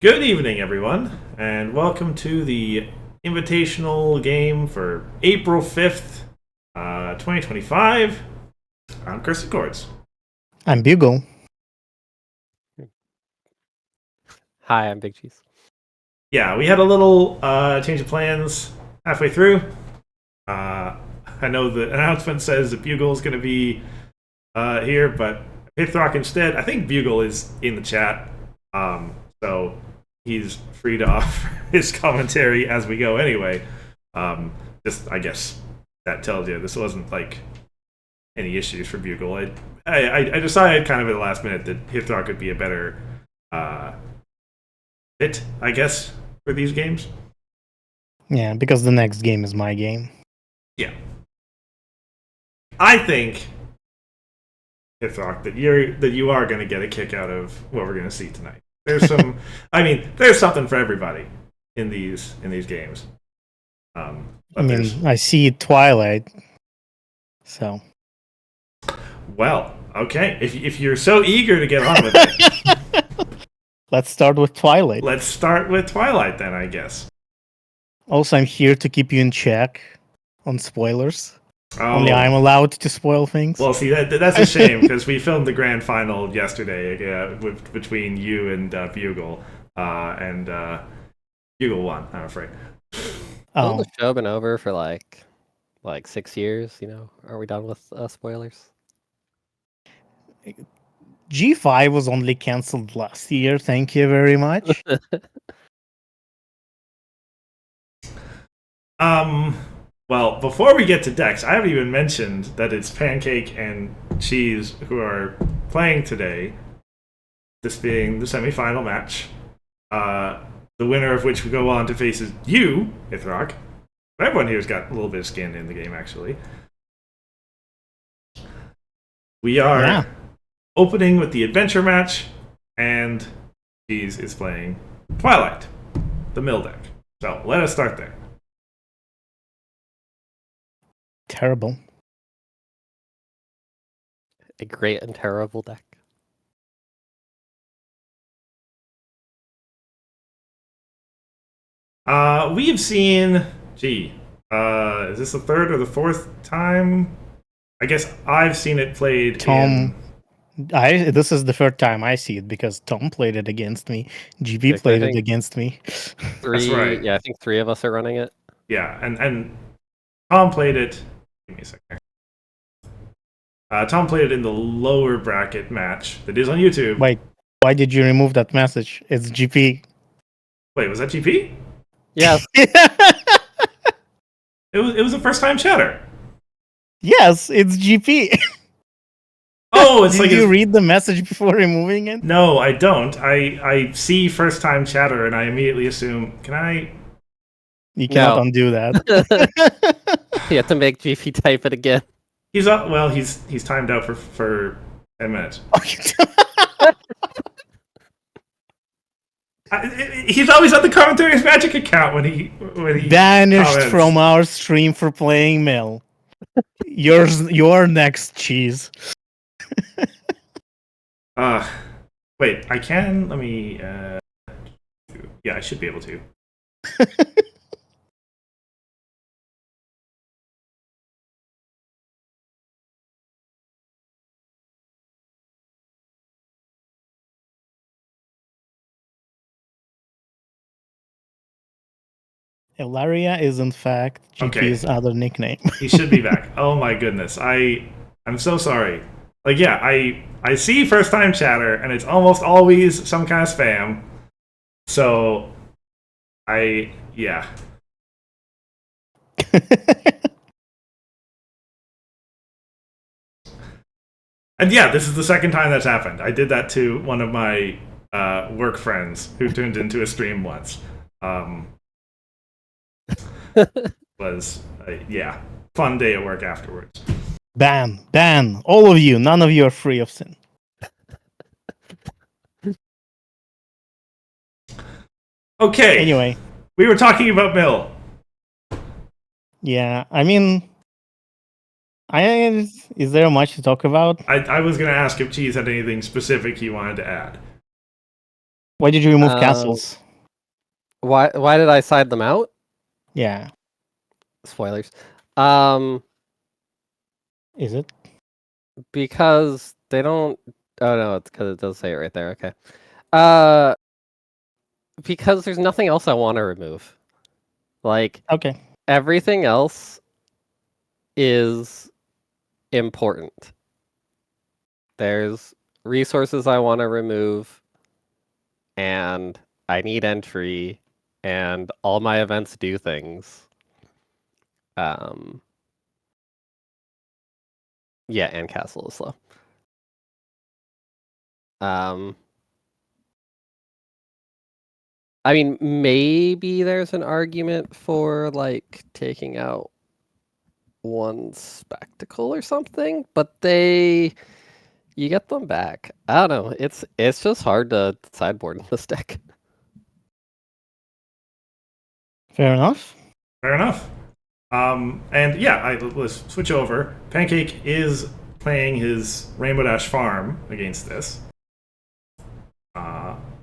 Good evening, everyone, and welcome to the Invitational game for April 5th, 2025. I'm Chris Accords. I'm Bugle. Hi, I'm Bigcheese. Yeah, we had a little change of plans halfway through. I know the announcement says that Bugle is going to be here, but Hithroc instead. I think Bugle is in the chat, so he's free to offer his commentary as we go anyway. I guess that tells you this wasn't like any issues for Bugle. I decided kind of at the last minute that Hithroc would be a better fit, I guess, for these games. Yeah, because the next game is my game. Yeah. I think, Hithroc, that you are going to get a kick out of what we're going to see tonight. There's some, there's something for everybody in these games. I see Twilight, so. Well, okay. If you're so eager to get on with it, let's start with Twilight. Let's start with Twilight then, I guess. Also, I'm here to keep you in check on spoilers. Oh. Only I'm allowed to spoil things. Well, see, that's a shame because we filmed the grand final yesterday between you and Bugle, and Bugle won, I'm afraid. Hasn't the show been over for like 6 years? Are we done with spoilers? G5 was only cancelled last year. Thank you very much. Well, before we get to Dex, I haven't even mentioned that it's Pancake and Cheese who are playing today. This being the semifinal match, the winner of which will go on to faces you, Hithroc. Everyone here's got a little bit of skin in the game, actually. We are opening with the adventure match, and Cheese is playing Twilight, the mill deck. So let us start there. Terrible. A great and terrible deck. We've seen, is this the third or the fourth time? I guess I've seen it played. This is the third time I see it because Tom played it against me. GP played it against me. That's right. Yeah, I think 3 of us are running it. Yeah, and Tom played it. Give me a second. Tom played it in the lower bracket match that is on YouTube. Wait, why did you remove that message? It's GP. Wait, was that GP? Yes. It was a first time chatter. Yes, it's GP. Oh, it's Did you read the message before removing it? No, I don't. I see first time chatter and I immediately assume, can I? You cannot undo that. You have to make GP type it again. He's timed out for 10 minutes. He's always on the Commentaries Magic account when he banished comments. From our stream for playing Mill. Your next, Cheese. Wait, I can. Let me. Yeah, I should be able to. Ilaria is in fact GP's other nickname. He should be back. Oh my goodness. I'm so sorry. Like, yeah, I see first time chatter and it's almost always some kind of spam. So yeah. And yeah, this is the second time that's happened. I did that to one of my work friends who tuned into a stream once. Was fun day at work afterwards. Ban all of you. None of you are free of sin. Okay. Anyway, we were talking about Mill. Yeah, is there much to talk about? I was going to ask if Cheese had anything specific he wanted to add. Why did you remove castles? Why did I side them out? Yeah. Spoilers. Is it? Because they don't. Oh no, it's because it does say it right there. Okay. Because there's nothing else I want to remove. Like Okay. everything else is important. There's resources I want to remove, and I need entry, and all my events do things. Yeah, and castle is slow. I mean, maybe there's an argument for like taking out one spectacle or something, but you get them back. I don't know. It's just hard to sideboard in this deck. Fair enough. Fair enough. And yeah, let's switch over. Pancake is playing his Rainbow Dash farm against this.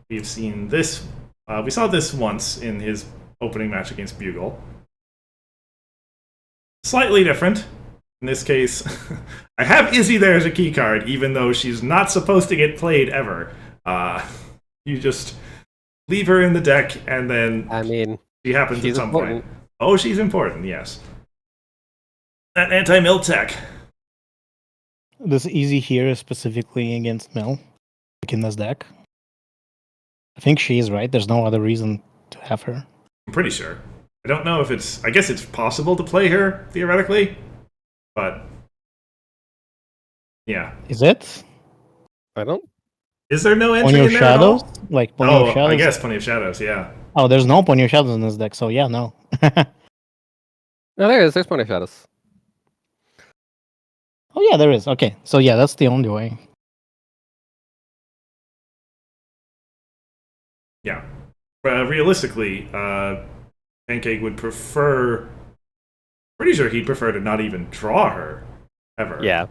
We've seen this. We saw this once in his opening match against Bugle. Slightly different. In this case, I have Izzy there as a key card, even though she's not supposed to get played ever. You just leave her in the deck, and then I mean, she happens at some important. point. Oh, she's important, yes. That anti-mill tech. This easy here is specifically against Mill, like in this deck. I think she is right. There's no other reason to have her. I'm pretty sure. I don't know if it's... I guess it's possible to play her, theoretically. But... yeah. Is it? I don't... Is there no entry Pony of in there Shadows? at all? Like Pony of Shadows? I guess Pony of Shadows, yeah. Oh, there's no Pony of Shadows in this deck, so yeah, no. No, there is. There's Pony of Shadows. Oh yeah, there is. Okay, so yeah, that's the only way. Yeah. Realistically, Pancake would prefer... Pretty sure he'd prefer to not even draw her, ever. Yeah.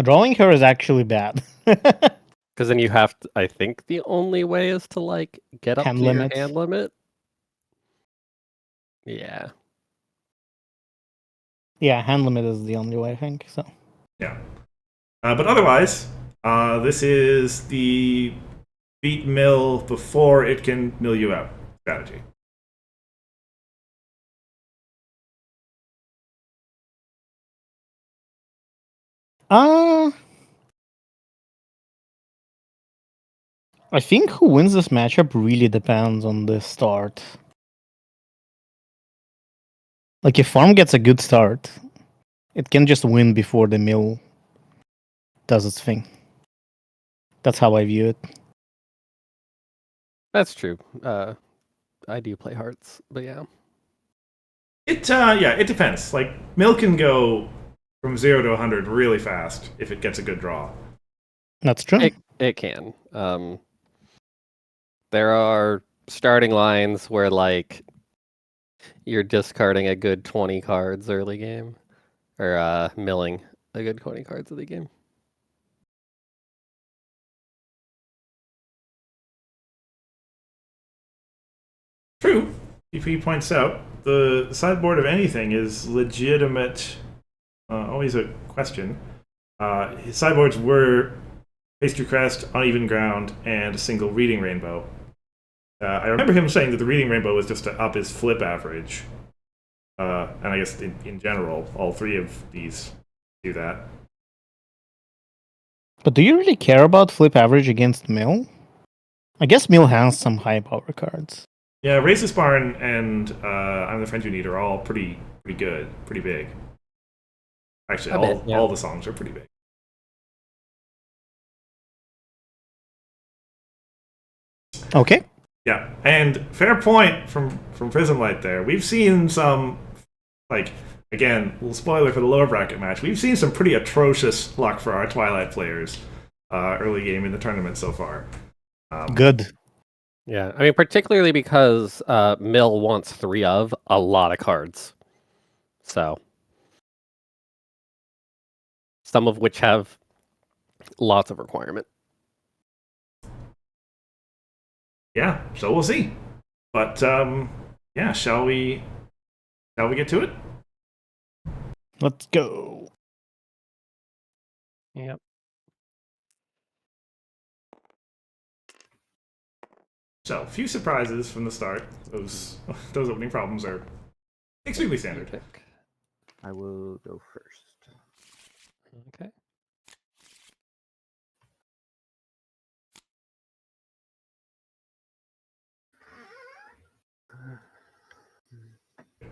Drawing her is actually bad. Because then you have to, I think the only way is to like get up Hand to limit. your hand limit. Yeah. Yeah, hand limit is the only way, I think. So. Yeah. But otherwise, this is the beat mill before it can mill you out strategy. I think who wins this matchup really depends on the start. Like, if Farm gets a good start, it can just win before the mill does its thing. That's how I view it. That's true. I do play hearts, but yeah. It depends. Like, mill can go from 0 to 100 really fast if it gets a good draw. That's true. It can. There are starting lines where like you're discarding a good 20 cards early game, or milling a good 20 cards early game. True. PP points out the sideboard of anything is legitimate. Always a question. His sideboards were Pastry Crest, Uneven Ground, and a single Reading Rainbow. I remember him saying that the Reading Rainbow was just to up his flip average. And I guess in general, all three of these do that. But do you really care about flip average against Mill? I guess Mill has some high power cards. Yeah, Racist Barn and I'm the Friend You Need are all pretty good, pretty big. Actually, all the songs are pretty big. Okay. Yeah, and fair point from Prismlight there. We've seen some, like, again, little spoiler for the lower bracket match. We've seen some pretty atrocious luck for our Twilight players early game in the tournament so far. Good. Yeah, I mean, particularly because Mill wants 3 of a lot of cards. So, some of which have lots of requirement. Yeah, so we'll see. But yeah, shall we get to it? Let's go. Yep. So, few surprises from the start. Those opening problems are extremely standard. Pick. I will go first. Okay.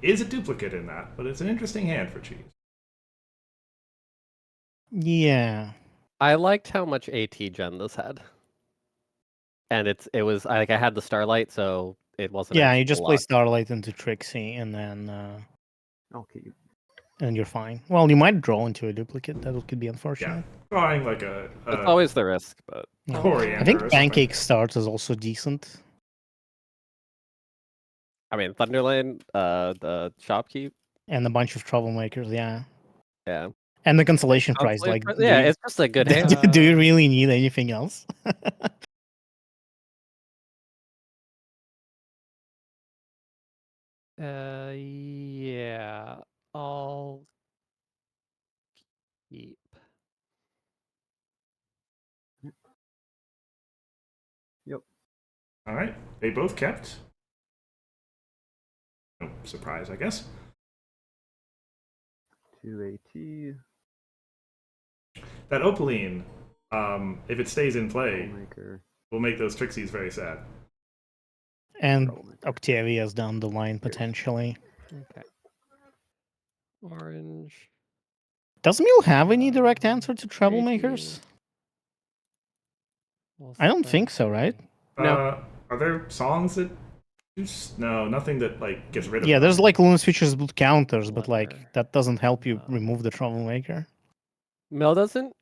Is a duplicate in that, but it's an interesting hand for cheese. Yeah. I liked how much AT gen this had. And it was like I had the Starlight, so it wasn't. Yeah, actually you just a play lot. Starlight into Trixie, and then Okay. and you're fine. Well, you might draw into a duplicate. That could be unfortunate. Drawing like a It's always the risk, but Yeah. coriander I think or something. Pancake starts is also decent. I mean Thunderlane, the shopkeep, And a bunch of troublemakers, yeah. yeah. And the consolation prize, Constantly like, yeah, it's just a good hand. do you really need anything else? Yeah, I'll keep. Yep. All right, they both kept. No surprise, I guess. 2 AT. That Opaline, if it stays in play, Troublemaker. will make those Trixies very sad. And Troublemaker. Octavia's down the line, potentially. Okay. Orange. Does Mule have any direct answer to troublemakers? We'll I don't think spend so, right? No. Are there songs that? No, nothing that like gets rid of. Yeah, them. there's like Lunas Features boot counters, but like Letter. that doesn't help you No. remove the troublemaker. Mel doesn't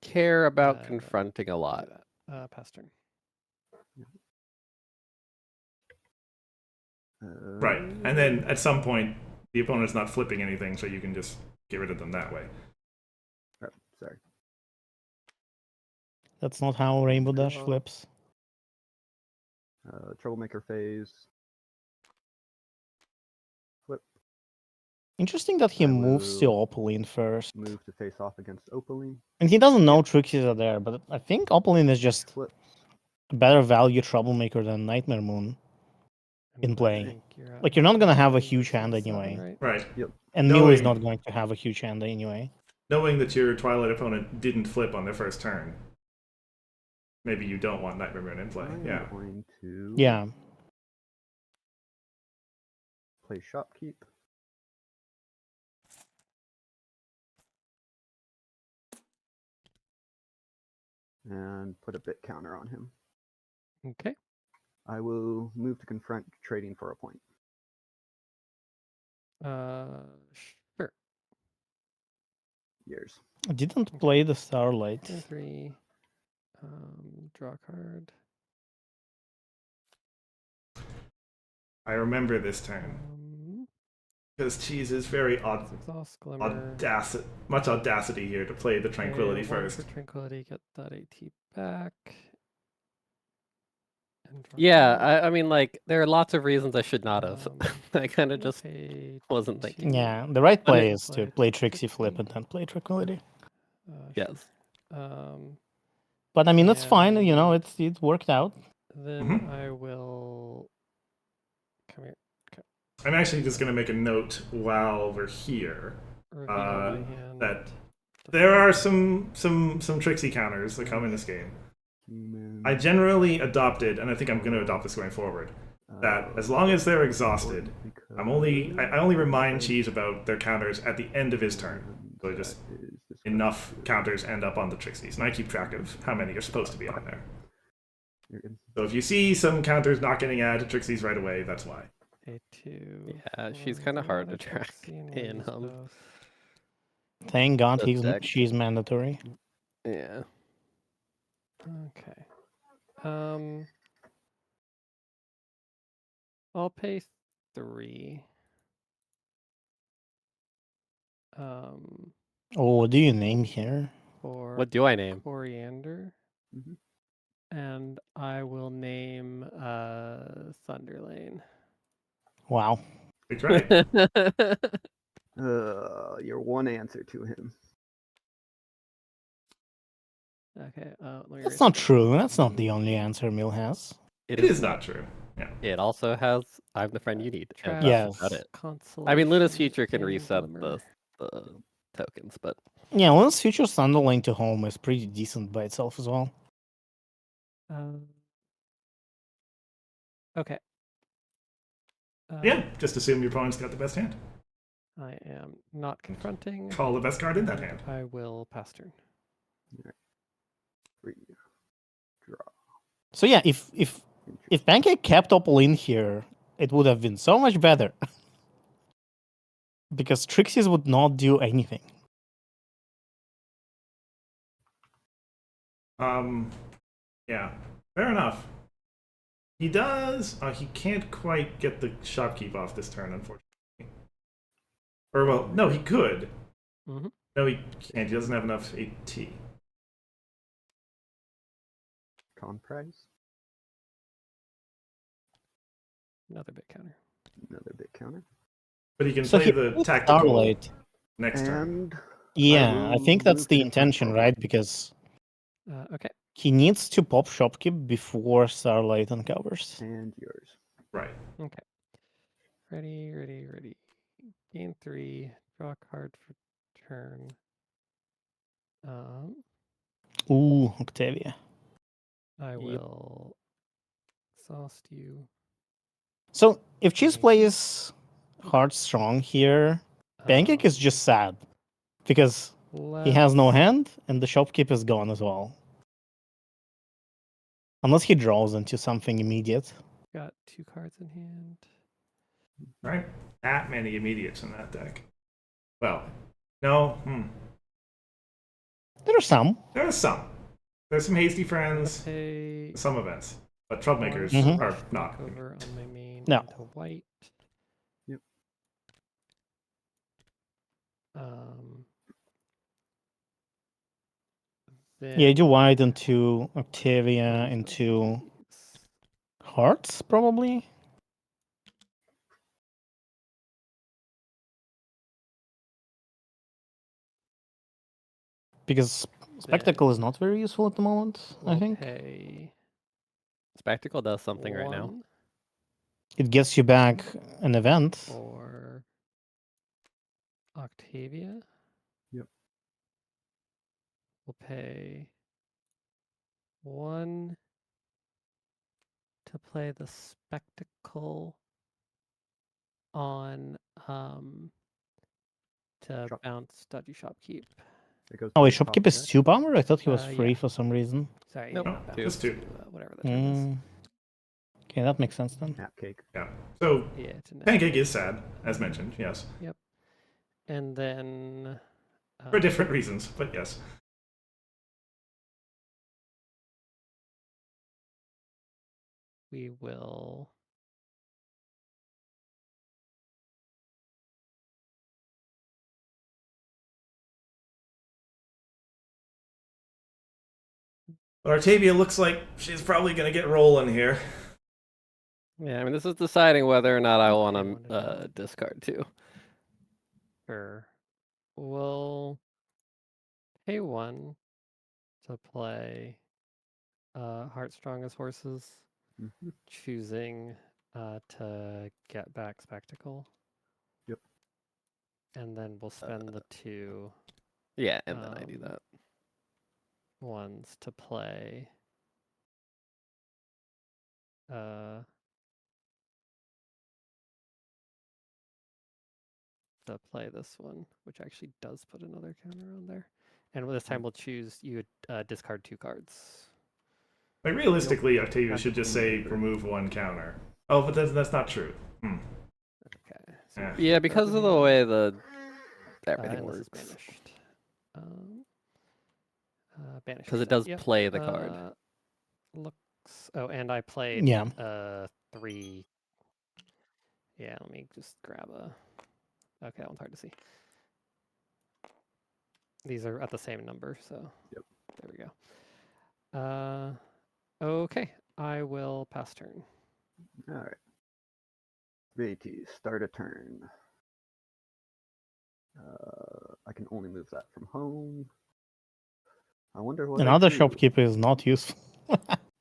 care about confronting a lot. Pass turn. Right, and then at some point, the opponent's not flipping anything, so you can just get rid of them that way. Oh, sorry. That's not how Rainbow Dash Draw. flips. Troublemaker phase. Flip. Interesting that he I moves to will Opaline first. Move to face off against Opaline. And he doesn't know Trixies are there, but I think Opaline is just Flips. a better value troublemaker than Nightmare Moon in And I play. think you're at Like, you're not gonna have a 9 huge hand versus anyway. 7, right? Right, Yep. And Mule is Knowing- not going to have a huge hand anyway. knowing that your Twilight opponent didn't flip on their first turn, maybe you don't want Nightmare Moon in play. I'm Yeah, going to Yeah. play Shopkeep. And put a bit counter on him. Okay. I will move to confront trading for a point. Sure. Years. I didn't play the Starlight. Turn 3. Draw a card. I remember this turn because Cheese is very Exhaust Glimmer. much audacity here to play the Tranquility Pay 1 first. For Tranquility, get that AT back. Yeah, I mean, like, there are lots of reasons I should not have. I kind of just wasn't thinking. Yeah, the right play Okay. is to play Trixie Flip and then play Tranquility. Yes. But I mean, it's fine. You know, it's worked out. Then I will come here. I'm actually just going to make a note while we're here Reveal my hand. that there are some Trixie counters that come in this game. I generally adopted, and I think I'm going to adopt this going forward, that as long as they're exhausted, I only remind Cheese about their counters at the end of his turn. So just enough counters end up on the Trixies, and I keep track of how many are supposed to be on there. So if you see some counters not getting added to Trixies right away, that's why. A2. Yeah, she's kind of hard to track in. Thank God The deck. she's mandatory. Yeah. Okay. I'll pay 3. Oh, what do you name here? For what do I name? Coriander. And I will name Wow. We tried. Your one answer to him. Okay. Let me That's erase not that. true. That's not the only answer Mill has. It is not true. Yeah. It also has "I'm the friend you need." and Yes. that's about it. Consolation. I mean, Luna's future can and reset glimmer. the tokens, but Yeah, Luna's future standalone to home is pretty decent by itself as well. Okay. Yeah, just assume your opponent's got the best hand. I am not confronting. Call the best card in that hand. I will pass turn. Free. Draw. So yeah, if Pancake kept Opal in here, it would have been so much better. Because Trixies would not do anything. Yeah, fair enough. He does. He can't quite get the shopkeep off this turn, unfortunately. Or well, no, he could. Mhm. No, he can't. He doesn't have enough AT. Con prize. Another bit counter. Another bit counter. But he can So play he the plays tactical Starlight. next turn. And Yeah, I think that's move the to confront intention, both. right? Because Okay. he needs to pop Shopkeep before Starlight uncovers. And yours. Right. Okay. Ready. Gain 3. Draw a card for turn. Ooh, Octavia. I Yep. will exhaust you. So if Cheese Thank you. plays hard strong here, Pancake is just sad. Because he has no let's- hand, and the Shopkeep is gone as well. Unless he draws into something immediate. Got 2 cards in hand. Right. That many immediates in that deck. Well, no. There are some. There are some. There's some hasty I'm gonna friends. pay Some events, but troublemakers Mhm. are not. over on my main No. into white. Yep. Yeah, you do Then wide into Octavia, into Hearts, probably. Because Spectacle is not very useful at the moment, I we'll think. pay Spectacle does something right now. 1 It gets you back an event. for Octavia. Yep. We'll pay 1 to play the spectacle on to Shop. bounce dodgy shopkeep. It goes Oh, to wait, the top Shopkeep of is deck. 2 power? I thought he was Yeah. free for some reason. Sorry, Nope, not bounce, just 2. whatever the term is. Okay, that makes sense then. Nap cake. Yeah. So Yeah, it's a Pancake is sad, as mentioned. Yes, And then for different reasons, but yes. we will But Artavia looks like she's probably going to get rolling here. Yeah, I mean, this is deciding whether or not I Okay, want one to to draw. discard too. Sure. We'll pay 1 to play Heartstrong as horses, Mhm. choosing to get back Spectacle. Yep. And then we'll spend the 2 Yeah, and then I do that. ones to play this one, which actually does put another counter on there. And this time we'll choose you discard 2 cards. Like realistically, Octavia should Tactical just say maneuver. remove 1 counter. Oh, but that's not true. Okay. So Yeah. Yeah, because of the way the everything and this is works. banished. Banished. Because it reset. does Yep. play the card. Looks. Oh, and I played. Yeah. 3. Yeah. Let me just grab a. Okay, that one's hard to see. These are at the same number, so. Yep. There we go. Okay, I will pass turn. All right. Bigcheese, start a turn. I can only move that from home. I wonder what Another I do. shopkeeper is not useful.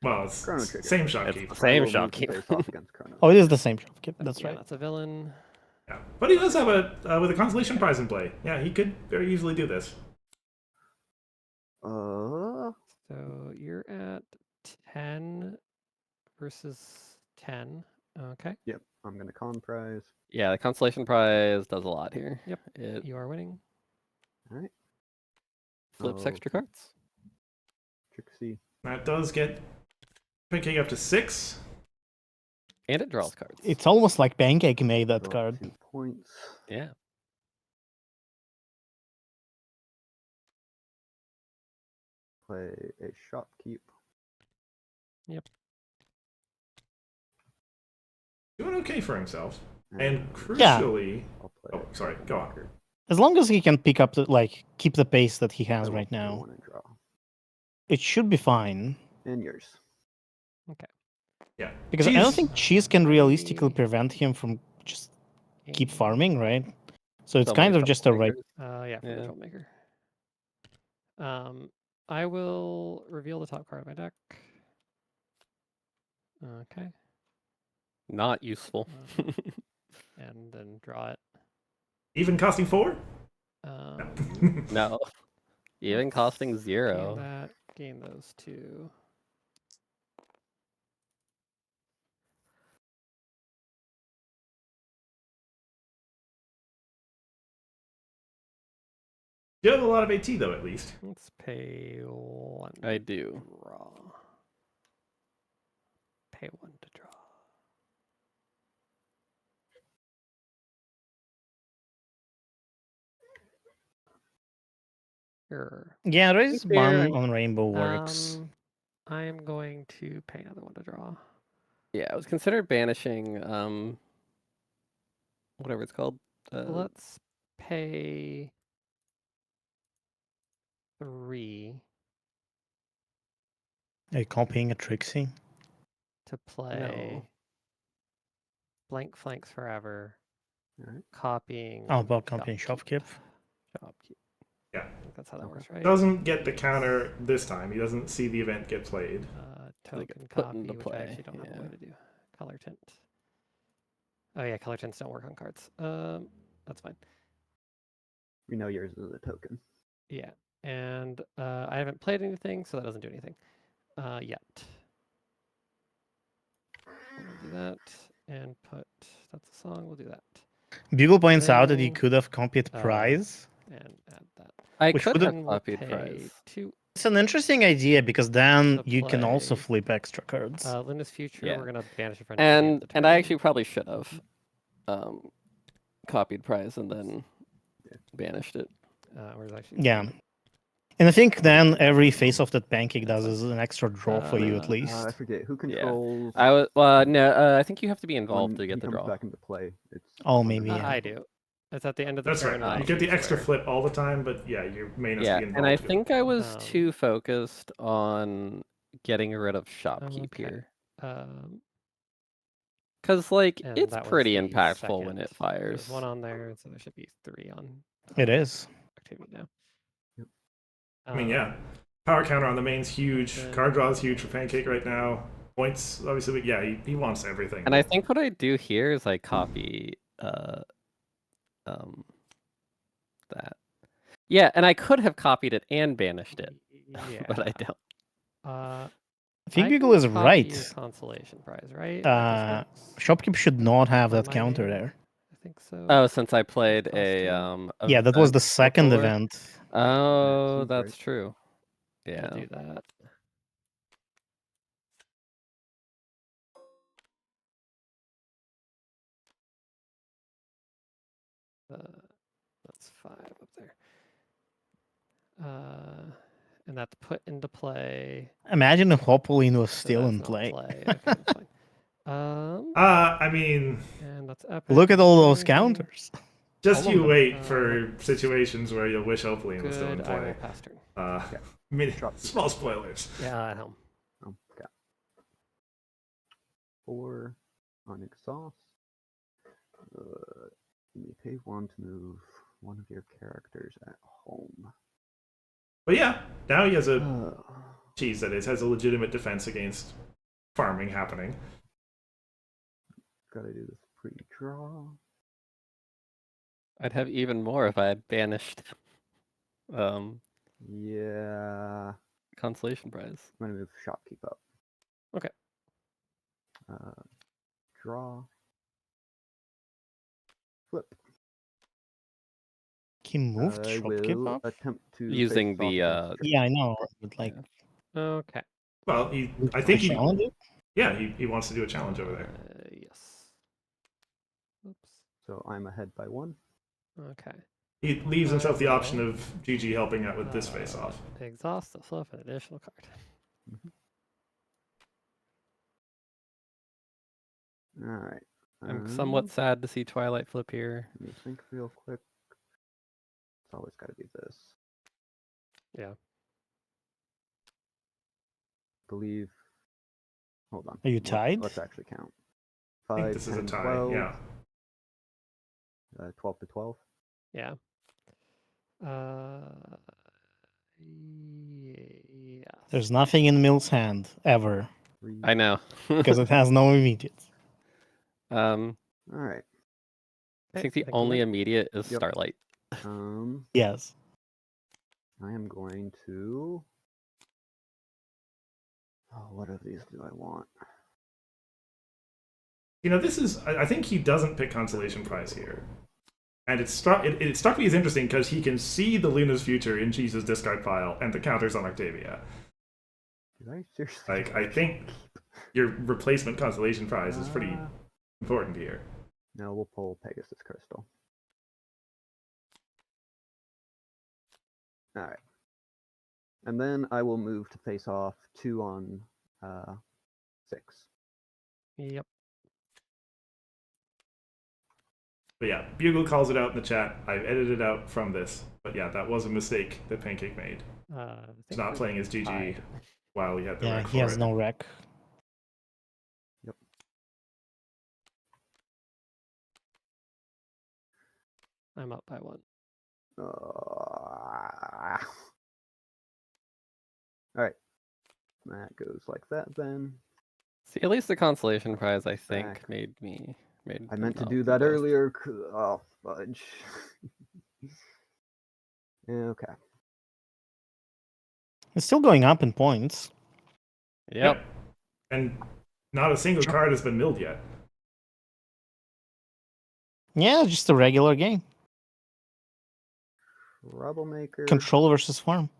Well, it's Chrono Trigger. same It's shopkeep. the I same will move to shopkeep. face off against Chrono Oh, it is Trigger. the same shopkeeper. That's Yeah, right. that's a villain. Yeah. But he does have a with a constellation prize in play. Yeah, he could very easily do this. So you're at 10 versus 10. Okay. Yep, I'm gonna con prize. Yeah, the constellation prize does a lot here. Yep. It You are winning. All right, flips Oh. extra cards. Trixie. That does get Pancake up to 6. And it draws cards. It's almost like Pancake made that Draw card. 2 points. Yeah. Play a shopkeep. Doing okay for himself. And Yeah. crucially, I'll play. oh, sorry, go on. Walker. As long as he can pick up the keep the pace that he I has will right pay now, 1 and draw. it should be fine. And yours. Yeah. Because I don't Cheese- think cheese can realistically prevent him from just keep farming, right? So it's So kind many of just a right. troublemakers. Yeah, for Yeah. the troublemaker. I will reveal the top card of my deck. Okay. Not useful. And then draw it. Even costing 4? No. Even Let's costing Gain 0. that. Gain those 2. You have a lot of AT though, at least. Let's pay 1. I do. Draw. Pay 1 to draw. Sure. Yeah, raise Here, 1 on rainbow works. I am going to pay another 1 to draw. Yeah, I was considered banishing whatever it's called. Let's pay 3 Are you copying a Trixie? to play Blank Flanks Forever, All right. copying. Oh, about copying Shopkeep. Shopkeep. Shopkeep. Yeah. I think that's how that Okay. works, right? Doesn't get the counter this time. He doesn't see the event get played. They get Token put copy, into which I play, actually don't have a yeah. way to do. Color tint. Oh yeah, color tints don't work on cards. That's fine. We know yours is a token. Yeah, and I haven't played anything, so that doesn't do anything yet. We'll do that and put. That's a song. We'll do that Bugle points out that you Then, could have copied uh, prize. and add that. I Which could would have have Then we'll copied pay prize. 2. It's an interesting idea because then To you can also play. flip extra cards. Linda's Future. Yeah. We're gonna banish a friend. at the beginning of the And I turn. actually probably should have copied prize and then banished it. Where's actually. Yeah. And I think then every face off that Pancake does is an extra draw for you at least. I forget who controls. I was no. I think you have to be involved when to get he the comes draw. back into play. It's Oh, under maybe, draw. yeah. I do. It's at the end of the That's turn. right. when You I get the choose extra where. flip all the time, but yeah, your main has to be involved. Yeah, to and I do it. think I was Um, too focused on getting rid of shopkeep Okay. here. Because, like, And it's that was pretty the impactful when second. it fires. There's 1 on there, so there should be 3 on It is. activity now. Yep. I mean, yeah. Power counter on the main's huge. then- Card draw is huge for Pancake right now. Points, obviously, but yeah, he wants everything. And I think what I do here is I copy that. Yeah, and I could have copied it and banished it, Yeah. but I don't. I think I Bugle can is copy right. your consolation prize, right? That just works Shopkeep should not have for that my counter name. there. I think so. Oh, since I played Cost a two. Yeah, that was the event second before? event. Oh, seems that's right. true. Yeah. We'll do that. That's 5 up there. And that's put into play. Imagine if Hopolin was so still that's in not play. Okay, that's fine. I mean, And that's epic. Look at all those anything. counters. just All of you them. wait for situations where you'll wish hopefully it was still in Good. I will play. pass turn. Okay. Drop two. Small spoilers. Yeah, at home. Oh, okay. 4 on exhaust. You pay 1 to move one of your characters at home. But yeah, now he has a Uh, cheese that is has a legitimate defense against farming happening. Gotta do this pre-draw. I'd have even more if I had banished Yeah. consolation prize. I'm gonna move shopkeep up. Okay. Draw. Flip. He moved I shopkeep will up. attempt to Using face off the, against Yeah, I know, but like, Okay. Well, I to think he, challenge it? yeah, he wants to do a challenge over there. Yes. Oops. So I'm ahead by 1. Okay. He leaves himself the option will, of GG helping out with this face off. Exhaust to flip an additional card. Alright. I'm somewhat sad to see Twilight flip here. Let me think real quick. It's always gotta be this. Yeah. Believe. Hold on. Are you tied? Let's actually count. I think 5, this is 10, a tie. 12. Yeah. 12 to 12. Yeah. Yes. There's nothing in Mill's hand ever 3. I know. because it has no immediate. I Alright. think the I'm only ready. immediate is Yep. Starlight. Yes. I am going to. Oh, what of these do I want? You know, this is. I think he doesn't pick consolation prize here, and it struck me as interesting because he can see the Luna's future in Cheese's discard pile and the counters on Octavia. Did I seriously? Like, I think your replacement consolation prize is pretty Uh, important here. No, we'll pull Pegasus Crystal. Alright. And then I will move to face off 2 on 6. Yep. But yeah, Bugle calls it out in the chat. I've edited out from this, but yeah, that was a mistake that Pancake made. He's not playing his GG tied. while he had the Yeah, wreck he for has it. no wreck. I'm up by 1. Alright. That goes like that then. See, at least the consolation prize, I think, Back. made I them meant to not do that both. earlier. Oh, fudge. Okay. It's still going up in points. Yep. And not a single card has been milled yet. Yeah, it's just a regular game. Troublemaker. Control versus farm.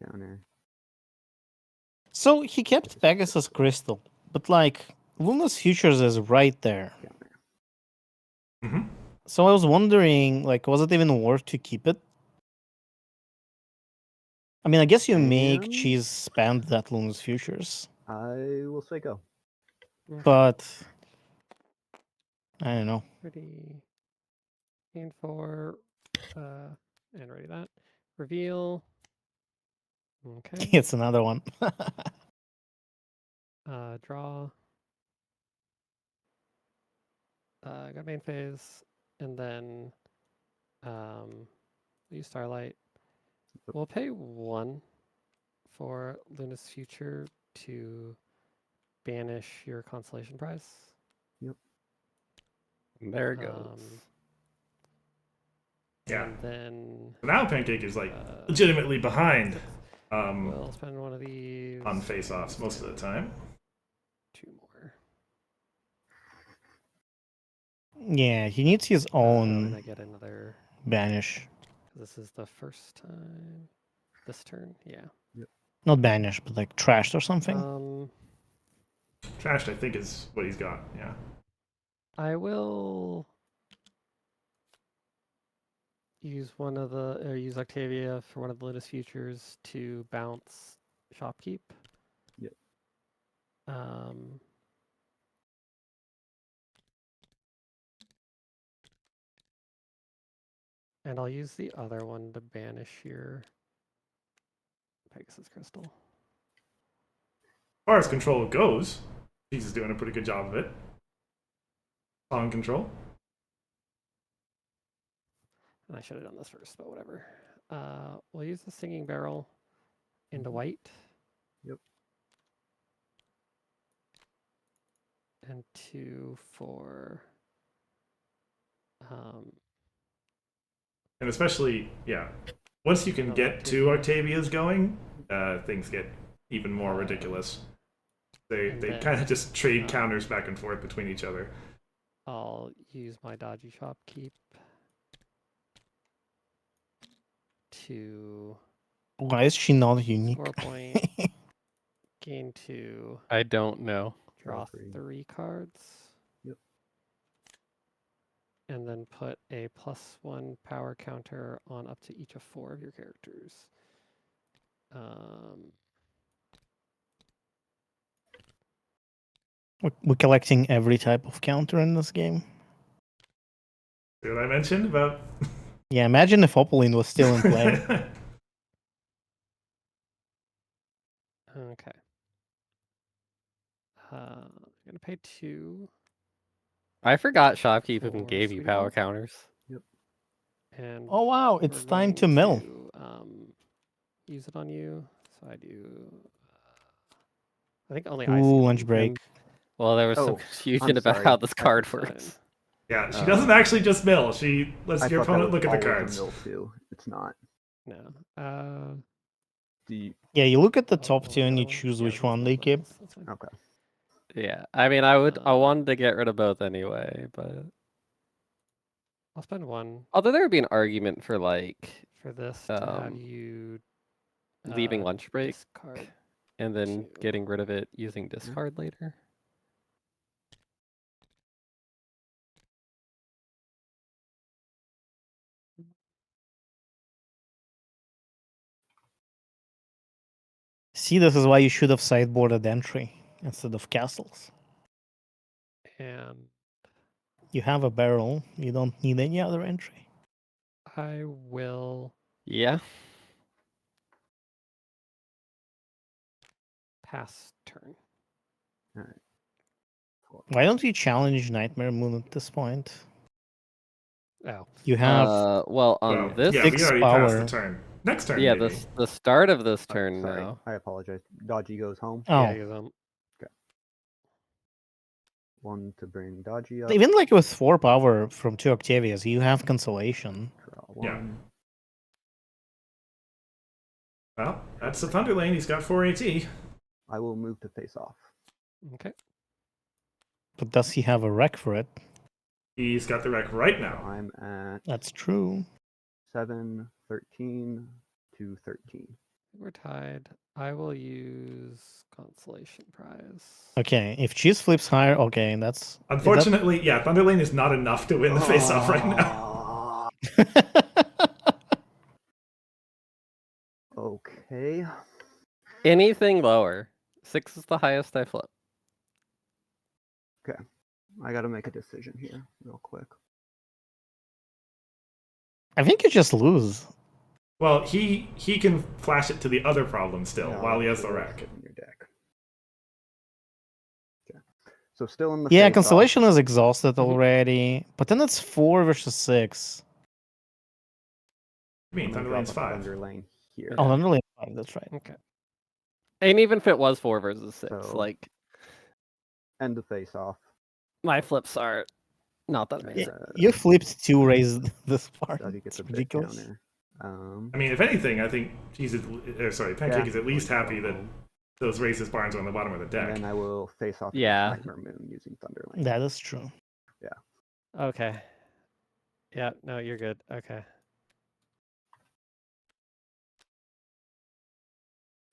Counter. So he kept Pegasus Crystal, but like Luna's Futures is right there. Counter. Mm-hmm. So I was wondering, like, was it even worth to keep it? I mean, I guess you make And- Cheese spend that Luna's Futures, I will say go. but I don't know. Ready. And for and ready that. Reveal. Okay. It's another one. Draw. Got main phase, and then use Starlight. We'll pay 1 for Luna's Future to banish your consolation prize. There it goes. Yeah. And then Now Pancake is like uh, legitimately behind we'll spend one of these on face-offs most of the time. 2 more. Yeah, he needs his And own I get another. banish. This is the first time. This turn, yeah. Not banish, but like trashed or something. Trashed, I think, is what he's got. Yeah. I will use use Octavia for one of the Luna's Futures to bounce Shopkeep. Yep. And I'll use the other one to banish your Pegasus Crystal. As far as control goes, he's doing a pretty good job of it. On control. And I should have done this first, but whatever. We'll use the Singing Barrel into white. Yep. And 2 for... And especially, yeah, once you can Oh, get two Octavia. Octavias going, things get even more ridiculous. They and kind then, of just trade counters back and forth between each other. I'll use my dodgy shopkeep to Why is she not unique? score a point, gain 2, I don't know. draw three. 3 cards. Yep. And then put a +1 power counter on up to each of 4 of your characters. We're collecting every type of counter in this game. See what I mentioned about? Yeah, imagine if Opoline was still in play. Okay. I'm gonna pay 2. I forgot Shopkeep even For gave you Sweet power Evolve? counters. And Oh wow, it's we're time going to mill. Use it on you. So I do. I think only Ooh, I see lunch them. break. Well, there was some Oh, confusion I'm about sorry. how this I- card It's works. fine. Yeah, she doesn't actually just mill. She lets I your thought that opponent was look at the always a cards. mill too. It's not. No. Yeah, you look at the Oh, top well, two the and other you one? choose Yeah, which let's one mill they those. keep. That's fine. Okay. Yeah, I mean, I wanted to get rid of both anyway, but I'll spend 1 although there would be an argument for like for this to have Um, you leaving lunch break discard. and then 2. getting rid of it using discard later. See, this is why you should have sideboarded entry instead of castles. And You have a barrel, you don't need any other entry. I will Yeah. pass turn. All right. Why don't you challenge Nightmare Moon at this point? Oh. You have Well, on Well, this, yeah, we six already passed the power. turn. Next turn, yeah, maybe. the start of this turn Sorry, now. I apologize. Dodgy goes home. Oh, Yeah, use them. 1 to bring Dodgy up. even like with 4 power from 2 Octavias, you have consolation. Draw Yeah. 1. Well, that's the Thunder Lane. He's got 4 AT. I will move to face off. Okay. But does he have a wreck for it? He's got the wreck right So now. I'm at That's true. 7, 13 to 13. We're tied. I will use consolation prize. Okay, if cheese flips higher, okay, that's... Unfortunately, yeah, Thunder Lane is not enough to win the face-off right now. Okay. Anything lower. 6 is the highest I flip. Okay. I gotta make a decision here real quick. I think you just lose. Well, he can flash it to the other problem still No, while he has it's the always wreck. sit in your deck. Okay. So still in the Yeah, face-off. consolation is exhausted Mhm. already. But then it's 4 versus 6. I mean, I'm gonna Thunder drop Lane's a 5. Thunder Lane here. Oh, underlane 5, that's right. Okay. And even if it was 4 versus 6, So- like End the face-off. my flips are not that Yeah. amazing. You flipped 2 raised this part. Dodgy gets It's a big ridiculous. counter. I mean, if anything, I think Pancake is at least happy that those raises barns are on the bottom of the And deck. then I will face off Yeah. Nightmare Moon using Thunder Lane. That is true. Okay. Yeah, no, you're good. Okay.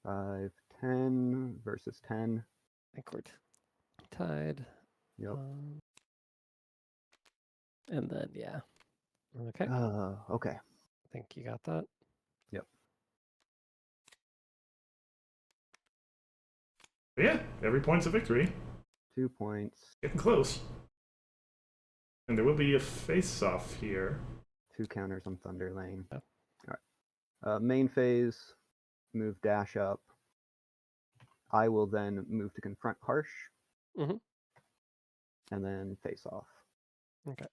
5, 10 versus 10. I think we're tied. Yep. And then, yeah. Okay. Okay. I think you got that. But yeah, every point's a victory. 2 points. Getting close. And there will be a face-off here. 2 counters on Thunder Lane. Oh. Alright. Main phase. move dash up. I will then move to confront Harsh. Mhm. And then face off. Okay.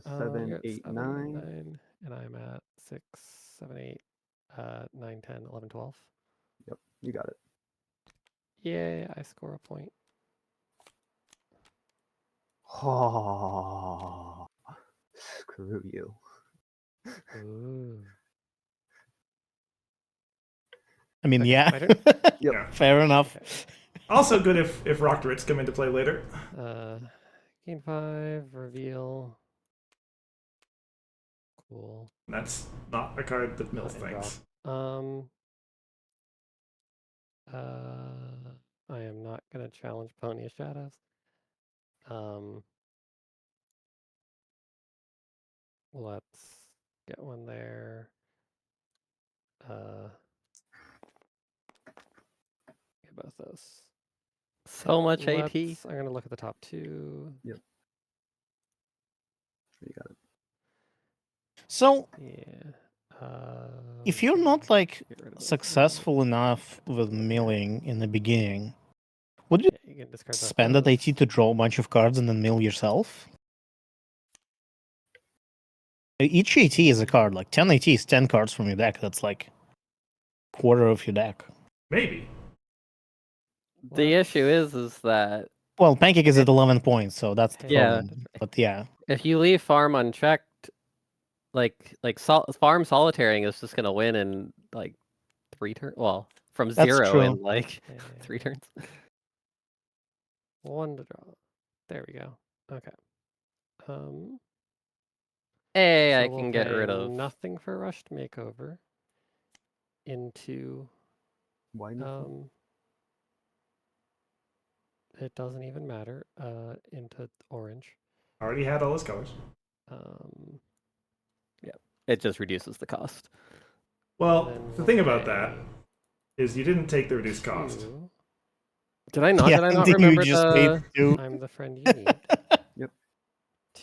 7, You're at 8, 7, 9. 9, and I'm at 6, 7, 8, 9, 10, 11, 12. Yep, you got it. Yay, I score a point. Oh, screw you. Ooh. I mean, Okay, yeah. my turn? Yep. Yeah. Fair enough. Okay. Also good if Rock Ritz come into play later. Gain 5, reveal. Cool. That's not a card that mills And drop. things. I am not gonna challenge Pony of Shadows. Let's get one there. Get both those. So much AT. I'm gonna look at the top 2. Yep. You got it. So, Yeah. if you're not like get rid of those. successful enough with milling in the beginning, would you Yeah, you can discard both spend that those. AT to draw a bunch of cards and then mill yourself? Each AT is a card. Like 10 AT is 10 cards from your deck. That's like quarter of your deck. Maybe. The issue is that Well, Pancake is at 11 points, so that's the Yeah. problem. But yeah, if you leave farm unchecked, farm solitarying is just gonna win in like 3 turns. Well, from That's 0 true. in like Yeah. 3 turns. 1 to draw. There we go. Okay. Hey, So I we'll can get pay rid of. nothing for rushed makeover. Into Why nothing? it doesn't even matter. Into orange. Already had all his colors. It just reduces the cost. Well, Then the we'll thing about that pay is you didn't take the reduced cost. 2. Did I not? yeah, Did I I not think you remember just the? paid 2. I'm the friend you need. Yep.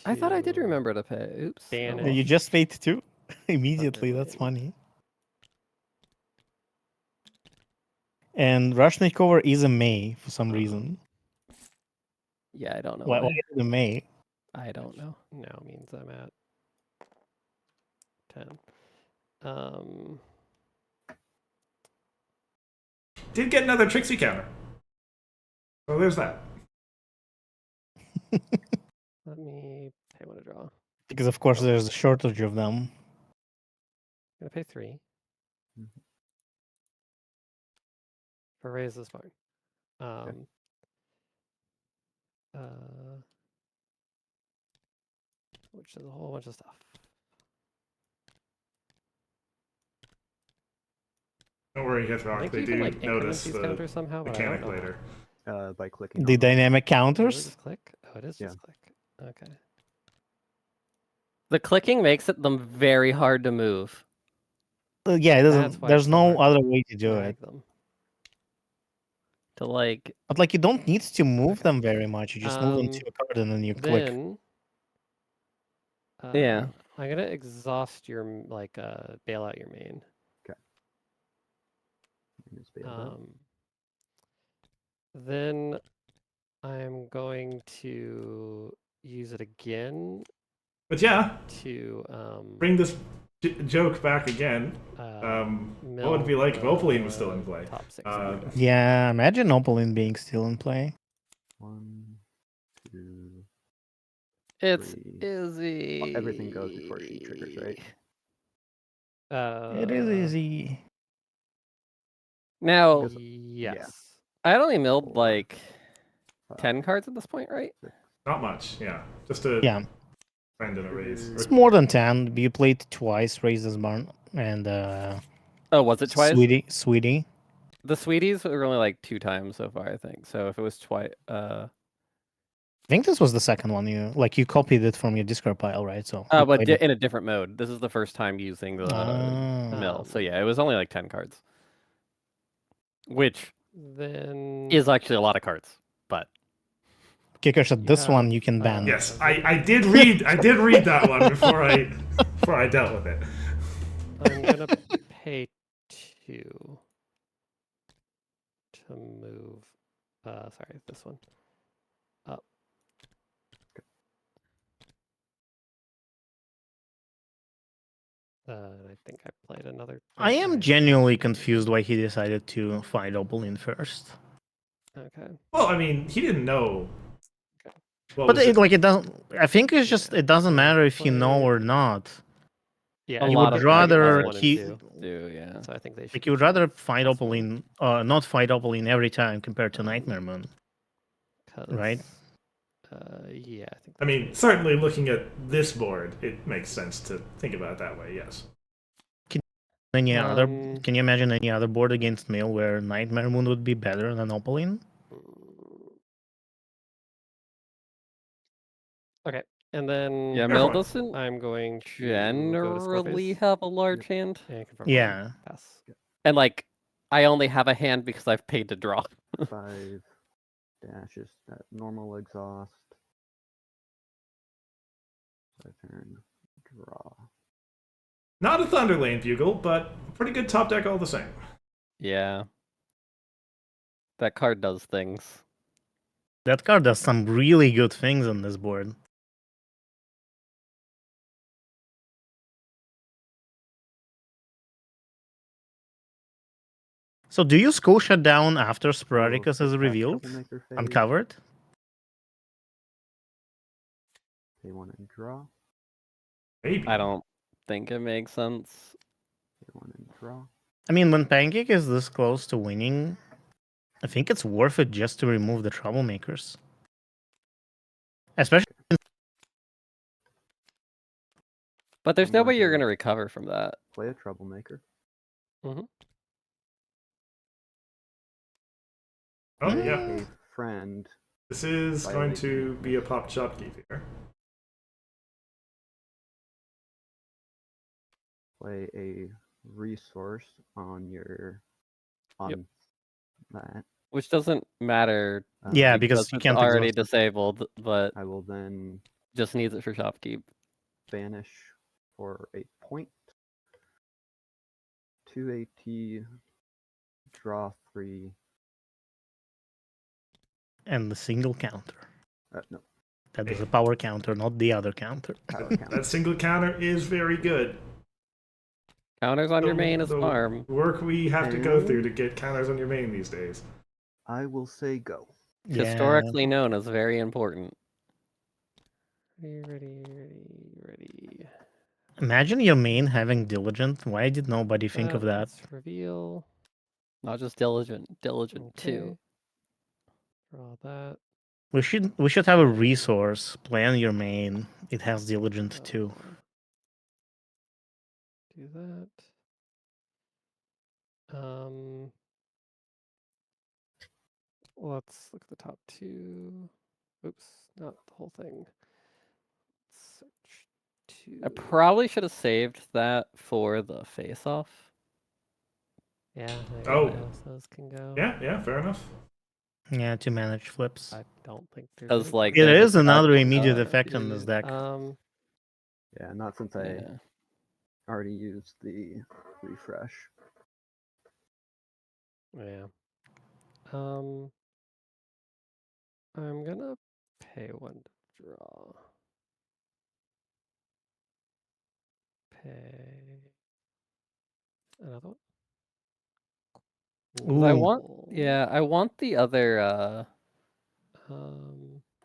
I thought I did to remember to pay. Oops. ban Oh, it. You just paid 2 immediately. That's Sutherland. funny. And Rush Makeover is a May for some reason. Yeah, I don't know Why why. is it a May? I don't know. Now means I'm at 10. Did get another Trixie counter. So there's that. Let me pay 1 to draw. Because of course there's a shortage of them. I'm gonna pay 3 Mhm. for raise this barn. Which is a whole bunch of stuff. Don't worry, I Hithroc. think They you do can like increment notice these the counters somehow, but I mechanic don't know later. By clicking. The on them. dynamic how. Really counters? just click? Oh, it is Yeah. just click. Okay. The clicking makes them very hard to move. Yeah, it That's doesn't. why There's it's so no hard to other way to do drag it. them. To like. But like, you don't need to move Okay. them very much. You just move them to Um, a card and then you click. Then Yeah. I'm gonna exhaust your bail out your main. Just bail out. Then I'm going to use it again But yeah, to bring this joke back again. What would it be like if Opaline was still in play? Top 6 of your deck. Yeah, imagine Opaline being still in play. 1, 2. It's 3. Izzy. Everything goes before she triggers, right? It is easy. Now, Because- Yes. I had only milled 4, like 5, 10 cards at this point, right? 6. Not much, yeah. Just to Yeah, find in a raise. it's more than 10. You played twice, Raises Barn, and Oh, was it twice? Sweetie. The Sweeties were only like 2 times so far, I think. So if it was twice, I think this was the second one. You copied it from your Discord pile, right? So. you but played it. in a different mode. This is the first time using the mill. So yeah, it was only like 10 cards, which Then is actually a lot of cards. But Kicker said You this one have, you can ban. Yes, I did read that one before I dealt with it. I'm gonna pay 2 to move. Sorry, this one up. I think I played another. I am Alright, genuinely confused why he decided to fight Oberlin first. Okay. Well, I mean, he didn't know. Okay. What But was it? it doesn't. I think it's just Yeah, it doesn't so matter if you know play- or not. Yeah, A You lot would of rather people 1 and 2. do, yeah. So I think they should. Like you would rather fight That's Oberlin, not fight Oberlin every time compared to Nightmare Moon, right? Yeah, I think. I That's mean, right. certainly looking at this board, it makes sense to think about it that way. Yes. Any other? Um, Can you imagine any other board against Mill where Nightmare Moon would be better than Oberlin? Okay, and then Yeah, Fair Mill point. doesn't I'm going to go to generally Scorpius have a large hand. and confirm. Yeah. Pass. And like, I only have a hand because I've paid to draw. 5 dashes at normal exhaust. So I turn draw. Not a Thunderlane Bugle, but pretty good top deck all the same. Yeah. That card does things. That card does some really good things on this board. So do you school shut down after Sporadicus is revealed? Troublemaker phase. Uncovered? Pay 1 and draw. Maybe. I don't think it makes sense. Pay 1 and draw. I mean, when Pancake is this close to winning, I think it's worth it just to remove the Troublemakers. Especially But there's no way you're Emerging. gonna recover from that. Play a troublemaker. Oh, Mm. yeah. A friend. This is going Violate to be a pop shopkeep here. Play a resource on your that. Which doesn't matter yeah, because you it's can't already exhaust it. disabled, but I will then just needs it for shopkeep. banish for a point. 2 AT. Draw 3. And the single counter. No. That is a power counter, not the other counter. Power That counter. single counter is very good. Counters on your The- main is the farm. work we have to go through to get counters on your main these days. I will say go. Yeah. Historically known as very important. Ready. Imagine your main having Diligent. Why did nobody think of that? Let's reveal. Not just diligent too. Okay. Draw that. We should have a resource. Plan your main. It has Diligent too. Do that. Let's look at the top 2. Oops, not the whole thing. Search 2. I probably should have saved that for the face-off. Yeah. Oh. Those can go. Yeah, fair enough. Yeah, to manage flips. I don't think there's. Because any- like It there's a is another fact- immediate effect on this deck. Yeah, not since I Yeah. already used the refresh. Yeah. I'm gonna pay 1 to draw. Pay another one. 'Cause I Ooh. I want the other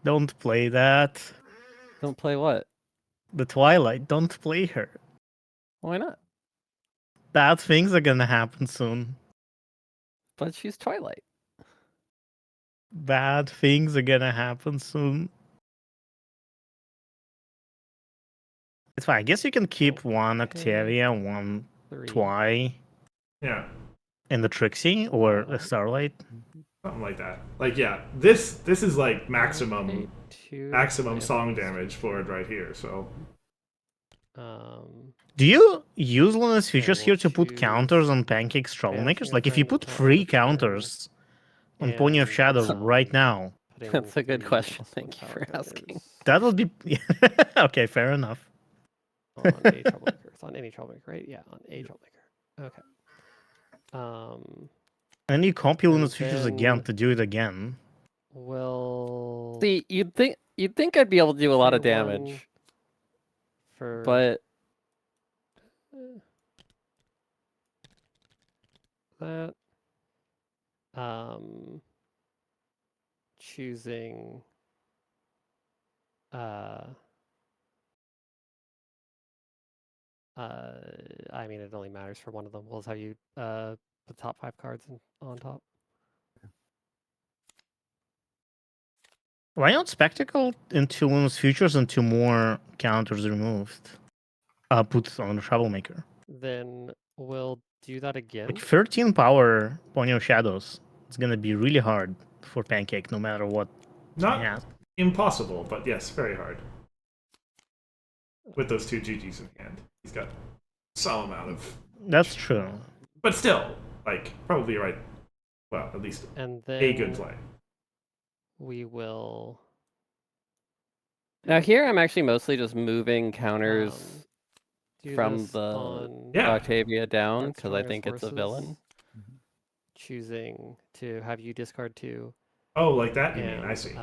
Don't play that. don't play what? The Twilight. Don't play her. Why not? Bad things are gonna happen soon. But she's Twilight. Bad things are gonna happen soon. It's fine. I guess you can keep one Octavia, one 3. Twi, Yeah, and the Trixie or the Starlight. something like that. Like, yeah, this is like Pay maximum 2 song and- damage for it right here. So Do you use Luna's features we'll here to put choose counters on Pancake's Troublemakers? Dancing Like if you Friend, put free Power Turn, counters on Pony of and Shadows right now, putting That's a good 3 question. +1 Thank you power for asking. counters That'll be okay. Fair enough. on a troublemaker. It's on any troublemaker, right? Yeah, on a troublemaker. Okay. And you copy And Luna's features again then to do it again. we'll See, you'd think I'd be able to do a lot of 3-1 damage, for but that. Choosing I mean, it only matters for one of them. We'll just have you put top 5 cards on top. Why not Spectacle into Luna's futures and 2 more counters removed? Put on the Troublemaker. Then we'll do that again. Like 13 power Ponyo Shadows. It's gonna be really hard for Pancake, no matter what he Not has. impossible, but yes, very hard. With those 2 GGs in hand, he's got some amount of. That's true. But still, like, probably right. Well, at least And then a good play. we will now here I'm actually mostly just moving counters do from this the on Yeah. Octavia down Mark's because I strongest think it's a forces, villain. choosing to have you discard 2. Oh, like that? You mean? And I see.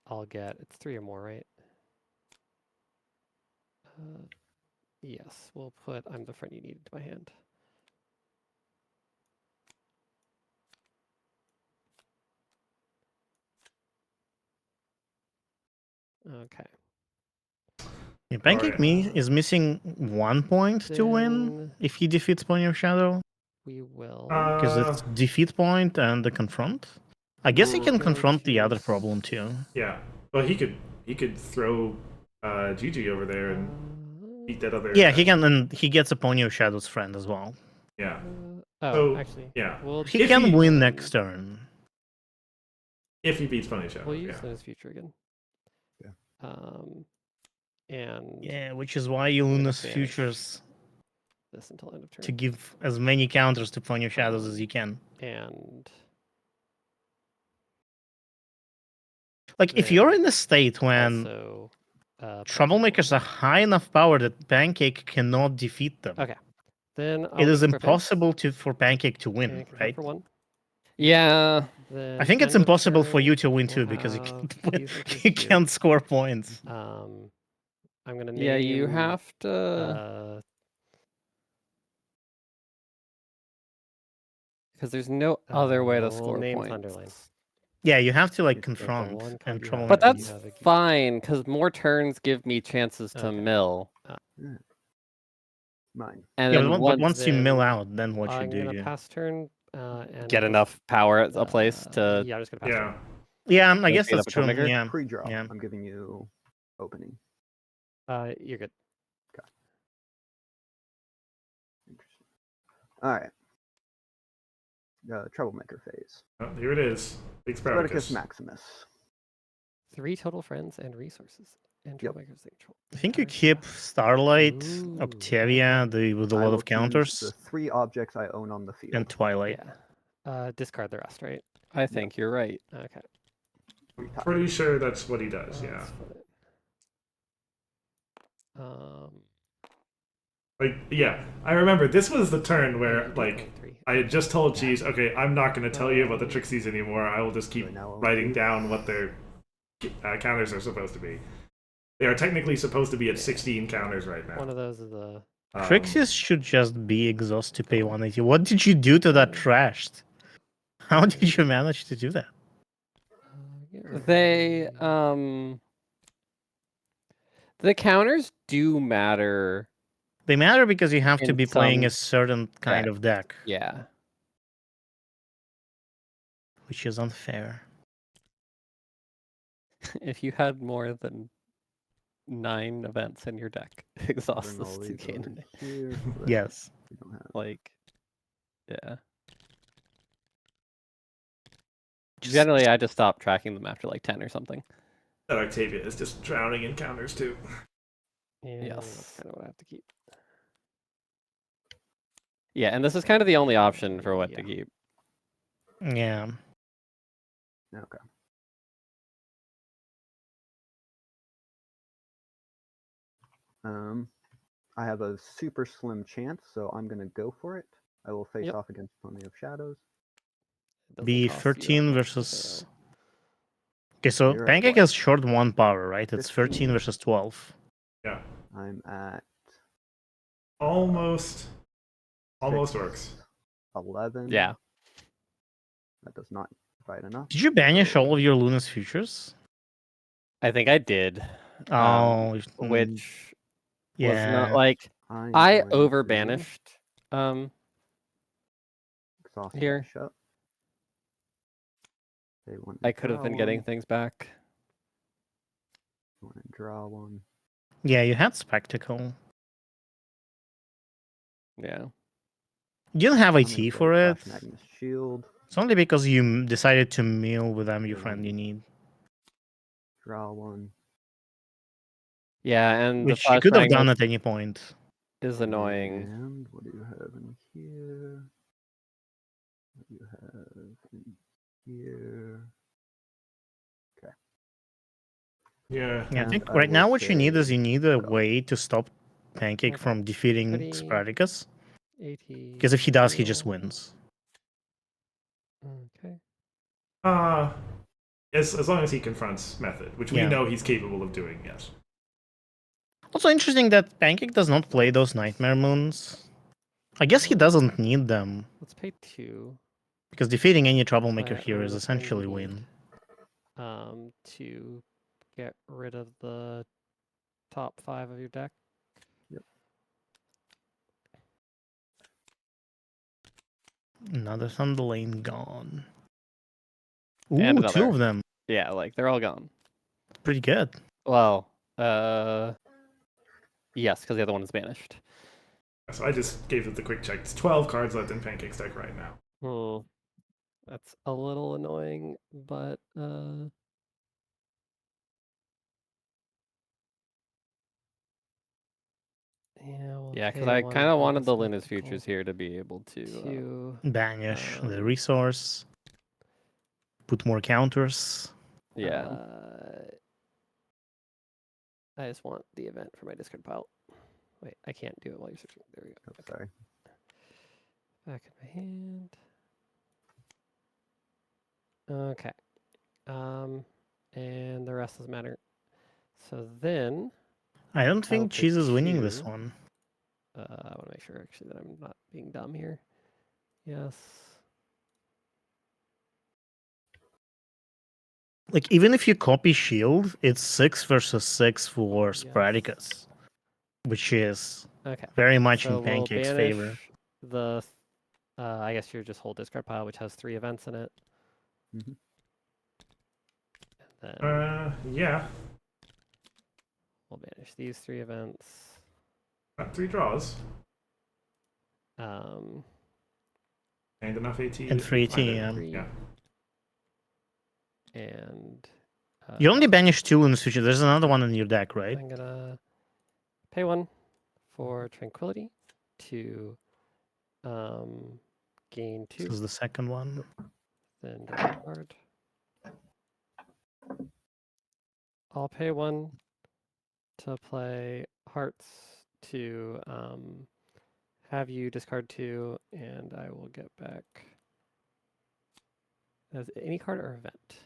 I'll get it's 3 or more, right? Yes, we'll put I'm the friend you need into my hand. Okay. Yeah, Pancake Alright. is missing 1 point to win Then if he defeats Ponyo Shadow. we will Because it's defeat point and the confront. I guess he can go confront the other choose- problem too. Yeah. Well, he could throw GG over there and beat that other. Yeah, he can, and he gets a Ponyo Shadow's friend as well. Yeah. oh, So, actually, yeah. we'll He If can he- win next turn. If he beats Funny Shadow. we'll use Yeah. his future again. Yeah. And Yeah, which is why you I'm gonna Luna's banish futures this until end of turn. to give as many counters to Ponyo Shadows as you can. And Like, if you're then in a state when also troublemakers are high enough power that Pancake cannot defeat them, Okay. Then I'll it is leave for face impossible for Pancake to win, and confront right? for 1. Yeah, Then I think it's end of impossible for you turn, to win we'll too because you have can't win. these enters You queue. can't score points. I'm gonna name. yeah, you have to because there's no other way to we'll score name points. Thunderline. Yeah, you have to like It's the confront one and card you have. trouble. But You that's have a geek. fine because more turns give me chances to Okay. mill, Mine. and Yeah, then but once once you mill then out, then what you I'm do? gonna You... pass turn and get at this- enough power at a place to yeah, I'm just gonna pass Yeah. turn. Yeah, I Don't guess get that's up a true. troublemaker? Yeah, Pre-draw. yeah. I'm giving you opening. You're good. Interesting. All right. Troublemaker phase. Oh, here it is. Big Spartacus Spartacus. Maximus. 3 total friends and resources and Yep. troublemakers they control. I think you Entire keep staff. Starlight, Ooh, Octavia, okay. with a I lot will of choose counters, the 3 objects I own on the field. and Twilight. Yeah. Discard the rest, right? I think you're right. Okay. I'm pretty sure that's what he does. Yeah. Let's flip it. Like, yeah. I remember this was the turn where, you do like, only 3. I had just told Cheese, okay, I'm not going to tell you about the Trixies anymore. I will just keep So now I'll writing do- down what their counters are supposed to be. They are technically supposed to be at 16 counters right now. One of those is the Trixies should just be exhaust to pay 180. What did you do to that trash? How did you manage to do that? They the counters do matter. They matter because you have to In be playing some a certain kind of deck, Yeah. which is unfair. If you had more than 9 events in your deck, exhaust Bring this all to these gain over an here so that Yes. we don't have. like yeah. Just- Generally I just stop tracking them after like 10 or something. That Octavia is just drowning in counters, too. yeah, Yes. that's kind of what I have to keep. Yeah, and this is kind of the only option for what to Yeah. keep. Yeah. Okay. I have a super slim chance, so I'm going to go for it. I will face Yep. off against Pony of Shadows. It doesn't Be cost you that 13 much to versus. fail. Okay, so You're at Pancake what? has short 1 power, right? It's 13 15? versus 12. Yeah. I'm at Almost 6, works. 11. Yeah. That does not provide enough. Did you banish so all of your Luna's futures? I think I did. Oh, Which yeah. was not like I'm I going over to banished exhaust here. cash up. They want to I could have been getting things back. Want to draw one. Yeah, you had Spectacle. Yeah. You didn't have I'm gonna IT play for it. Flash Magnus Shield. It's only because you decided to meal with them, your They friend want you to need. draw one. Yeah, and the Which you Flash could have done Magnus at any point. is annoying. And what do you have in here? What do you have in here? Yeah. Yeah, I And think I right will now what you need is say you need a cut off. way to stop Pancake Okay. from defeating Pretty- Spartacus. 80. Because if he does, he just wins. Okay. As long as he confronts Method, which we Yeah. know he's capable of doing, yes. Also interesting that Pancake does not play those Nightmare Moons. I guess he doesn't need them. Let's pay 2. Because defeating any troublemaker Play here is everything essentially you win. need, to get rid of the top 5 of your deck. Yep. Another Thunderlane gone. And Ooh, 2 another. of them. Yeah, like they're all gone. Pretty good. Well, yes, because the other one is banished. So I just gave it the quick check. It's 12 cards left in Pancake's deck right now. That's a little annoying, but yeah, Yeah, because I kind of wanted the Luna's Futures here here to be able to. Banish the um, resource. Put more counters. Yeah. I just want the event for my discard pile. Wait, I can't do it while you're searching. There we go. Oh, sorry. Back in my hand. Okay. And the rest doesn't matter. So then, I don't will think pick Cheese is winning this 2. one. I want to make sure actually that I'm not being dumb here. Yes. Like, even if you copy Shield, it's 6 versus 6 for Yes. Spartacus. Which is Okay. very much So in we'll Pancake's banish favor. the. I guess your just whole discard pile, which has 3 events in it. Mm-hmm. And then Yeah. we'll banish these 3 events. Got 3 draws. Um, And enough AT. And to 3 find AT, it. yeah. 3. Yeah. And You only banish 2 in the future. There's another one in your deck, right? I'm gonna pay 1 for Tranquility to gain 2. This is the second one. Then draw a card. I'll pay 1 to play Hearts to have you discard 2, and I will get back as any card or event.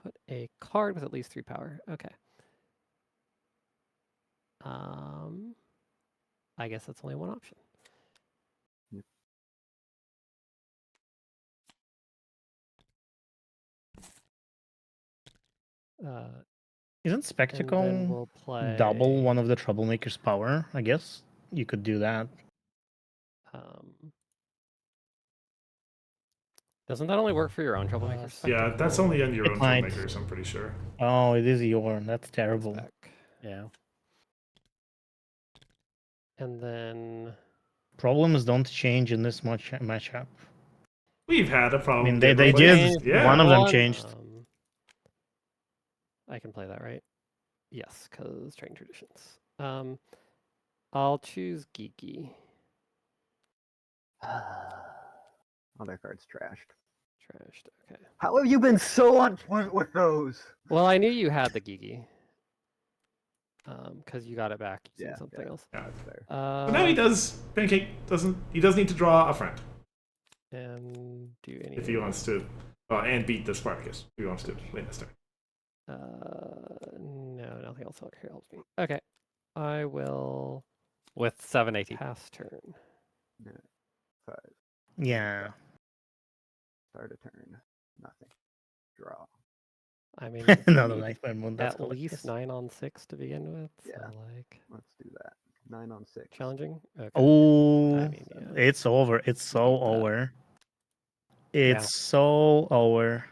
Put a card with at least 3 power. Okay. I guess that's only one option. Yep. Isn't And then Spectacle we'll play double one of the Troublemaker's power? I guess you could do that. Doesn't that only work for your own Troublemaker? Yeah, that's only on your It own might. Trollmakers, I'm pretty sure. Oh, it is Yorn. That's terrible. Back. Yeah. And then Problems don't change in this much matchup. We've had a I problem. mean, they getting did. plays. Yeah. One of them changed. I can play that, right? Yes, because Trading Traditions. I'll choose Geeky. Other cards trashed. trashed. Okay. How have you been so on point with those? Well, I knew you had the Gigi. Because you got it back using Yeah, something else. that's fair. But now he does. Pancake doesn't. He does need to draw a friend And do anything if he wants else. to, and beat the Spartacus. If he wants to win this turn. No, nothing else here helps me. Okay. I will, with 7 AT, pass turn. Yeah. 5. Yeah. Start a turn. Nothing. Draw. I mean, Another we nightmare moon. That's at least hilarious. 9 on 6 to begin with. Yeah. So, like, Let's do that. 9 on 6. challenging? Okay. Oh, I mean, yeah. it's over. It's so Beat that. over. Yeah. It's so over.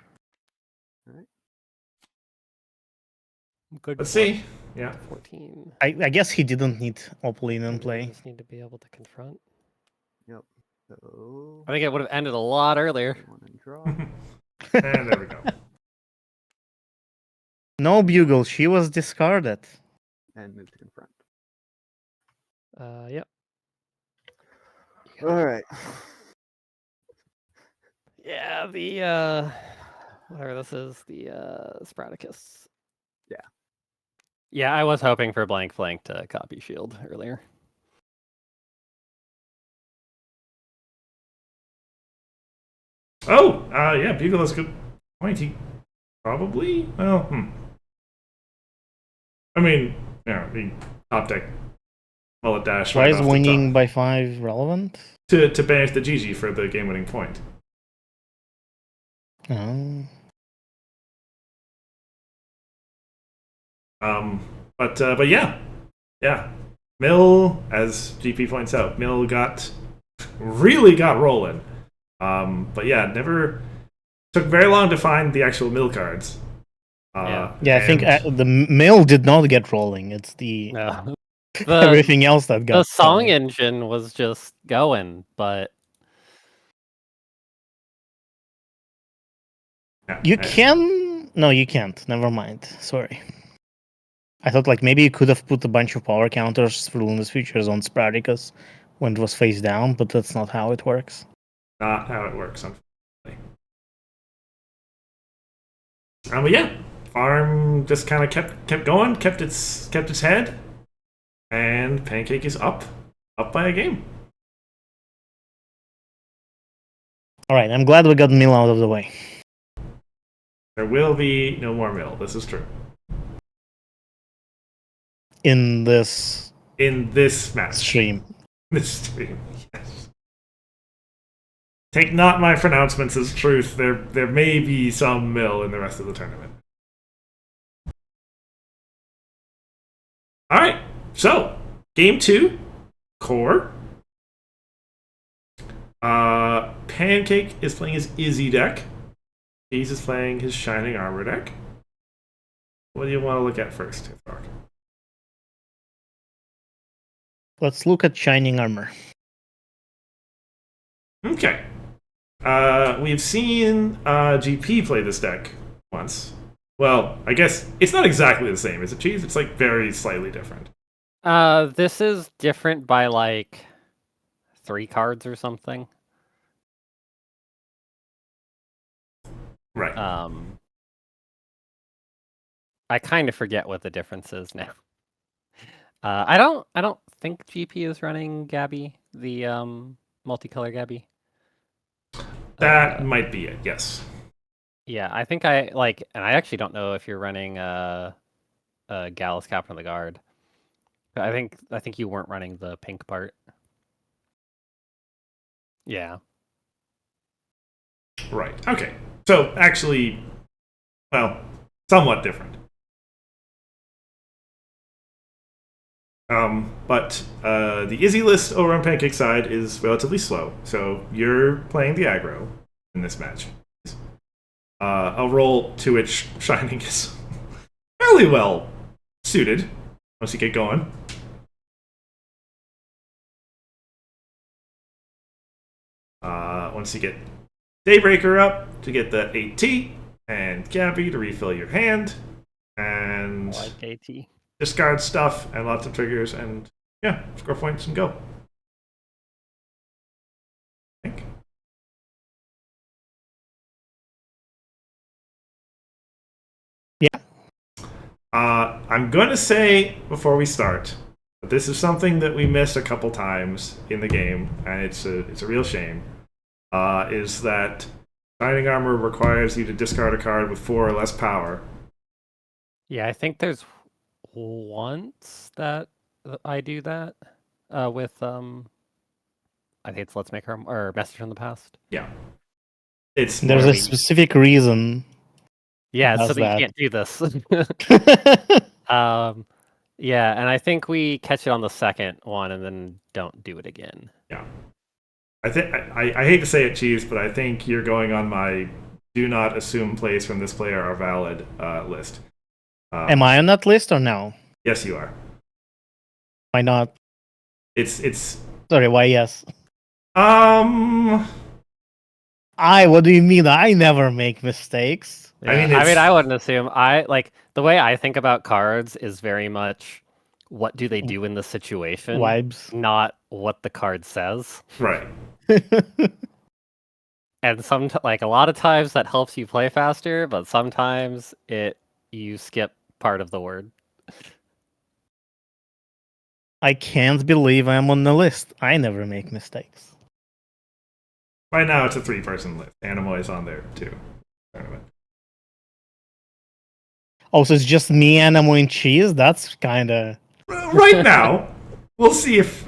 Good Let's bluff. see. Yeah. 14. I guess he didn't need Opoline in Maybe I play. just need to be able to confront. Yep. So. I think it would have ended a lot earlier. Play 1 and draw. And there we go. No bugle. She was discarded. And move to confront. Yep. Alright. Yeah, the whatever this is, the Spartacus. Yeah. Yeah, I was hoping for blank flank to copy shield earlier. Oh, yeah, Bugle is a good point. He probably, well, I mean, yeah, the top deck mullet dash. Why right is off the winning top by 5 relevant? to banish the GG for the game-winning point. Oh. But yeah, Mill, as GP points out, Mill really got rolling. But yeah, never took very long to find the actual Mill cards. Yeah. Yeah, I think and- the mill did not get rolling. It's the No. everything else that got The song rolling. engine was just going, but yeah, You can... No, you can't. Never mind. Sorry. I thought like maybe you could have put a bunch of power counters through Luna's Features on Spartacus when it was face down, but that's not how it works. not how it works, unfortunately. But yeah, farm just kind of kept going, kept its head, and Pancake is up by a game. All right, I'm glad we got Mill out of the way. There will be no more Mill. This is true. In this In this match. stream. This stream, yes. Take not my pronouncements as truth. There may be some Mill in the rest of the tournament. Alright, so game 2, core. Pancake is playing his Izzy deck. Cheese is playing his Shining Armor deck. What do you want to look at first, Hithroc? Let's look at Shining Armor. Okay. We've seen GP play this deck once. Well, I guess it's not exactly the same, is it, Cheese? It's like very slightly different. this is different by like 3 cards or something. Right. I kind of forget what the difference is now. I don't think GP is running Gabby, the multicolor Gabby. That might be it, yes. Yeah, I think and I actually don't know if you're running Gallus Captain of the Guard. But I think you weren't running the pink part. Yeah. Right. Okay. So actually, well, somewhat different. But the Izzy list over on Pancake side is relatively slow, so you're playing the aggro in this match. A role to which Shining is fairly well suited once you get going. Once you get Daybreaker up to get the AT, and Gabby to refill your hand, and Like AT. discard stuff and lots of triggers, and yeah, score points and go. I think. I'm going to say before we start that this is something that we missed a couple times in the game, and it's a real shame. Is that Shining Armor requires you to discard a card with 4 or less power. Yeah, I think there's once that I do that with I think it's Let's Make Our or Message from the Past. Yeah. It's There's more a specific reason. Yeah, does so that you that. can't do this. Yeah, and I think we catch it on the second one and then don't do it again. Yeah. I think I hate to say it, Cheese, but I think you're going on my do not assume plays from this player are valid list. Am I on that list or no? Yes, you are. Why not? It's Sorry, why yes? um What do you mean? I never make mistakes. I mean, I it's- mean, I wouldn't assume. I like the way I think about cards is very much what do they do in the situation, Vibes. not what the card says. right. And like a lot of times that helps you play faster, but sometimes you skip part of the word. I can't believe I'm on the list. I never make mistakes. Right now it's a 3-person list. Animoy is on there too. Tournament. Oh, so it's just me, Anamo, and Cheese? That's kind of... Right now, we'll see if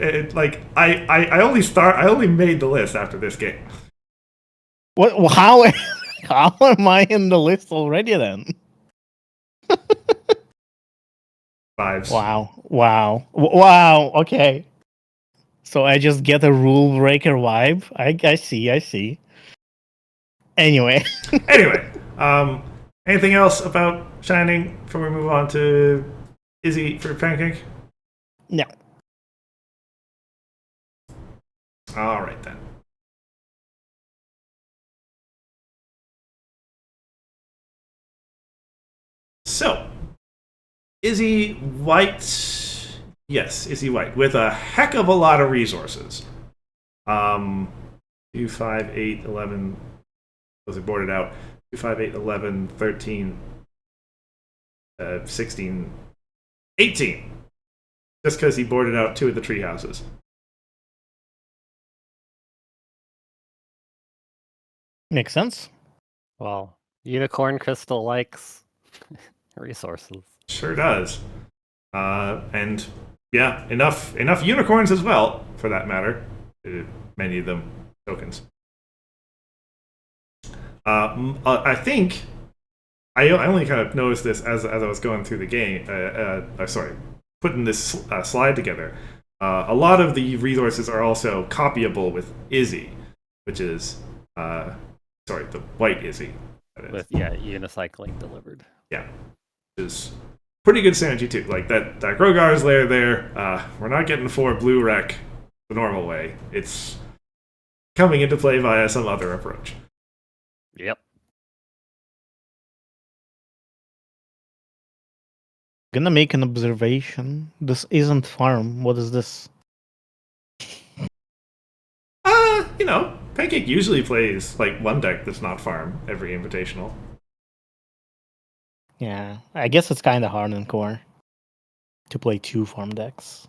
I only made the list after this game. What? How? How am I in the list already then? Vibes. Wow. Okay. So I just get a rule breaker vibe. I see. Anyway. Anyway, anything else about Shining before we move on to Izzy for Pancake? No. All right then. So, Izzy White, yes, Izzy White, with a heck of a lot of resources. 2, 5, 8, 11, those are boarded out. 2, 5, 8, 11, 13, 16, 18. Just because he boarded out 2 of the tree houses. Makes sense. Well, Unicorn Crystal likes resources. Sure does. And yeah, enough unicorns as well, for that matter. Many of them tokens. I think I only kind of noticed this as I was going through the game. Putting this slide together. A lot of the resources are also copyable with Izzy, which is the white Izzy. That is. With unicycling delivered. Yeah, which is pretty good synergy too. Like that Grogar's lair there. We're not getting 4 blue wreck the normal way. It's coming into play via some other approach. Yep. Gonna make an observation. This isn't farm. What is this? Pancake usually plays like one deck that's not farm every invitational. Yeah, I guess it's kind of hard in core to play 2 farm decks.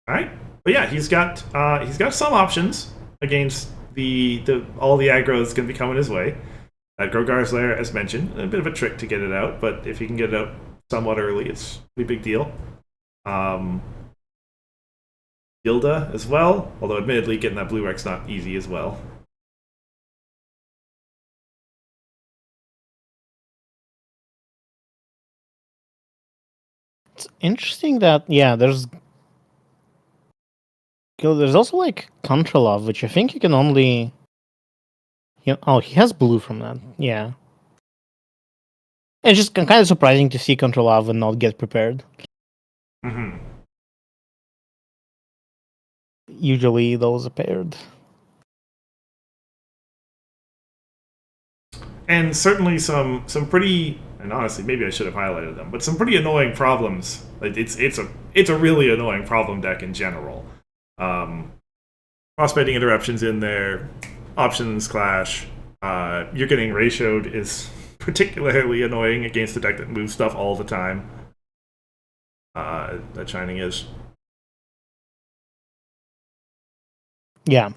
All right, but yeah, he's got some options against all the aggro that's going to be coming his way. Grogar's Lair, as mentioned, a bit of a trick to get it out, but if he can get it out somewhat early, it's a pretty big deal. Gilda as well, although admittedly getting that blue wreck's not easy as well. It's interesting that there's also like Contralove, which I think you can only. Oh, he has blue from that. Yeah. It's just kind of surprising to see Contralove and not get prepared. Mm-hmm. Usually those are paired. And certainly some pretty, and honestly, maybe I should have highlighted them, but some pretty annoying problems. Like it's a really annoying problem deck in general. crossbaiting interruptions in there, options clash. You're getting ratioed is particularly annoying against a deck that moves stuff all the time. That Shining is. Yeah.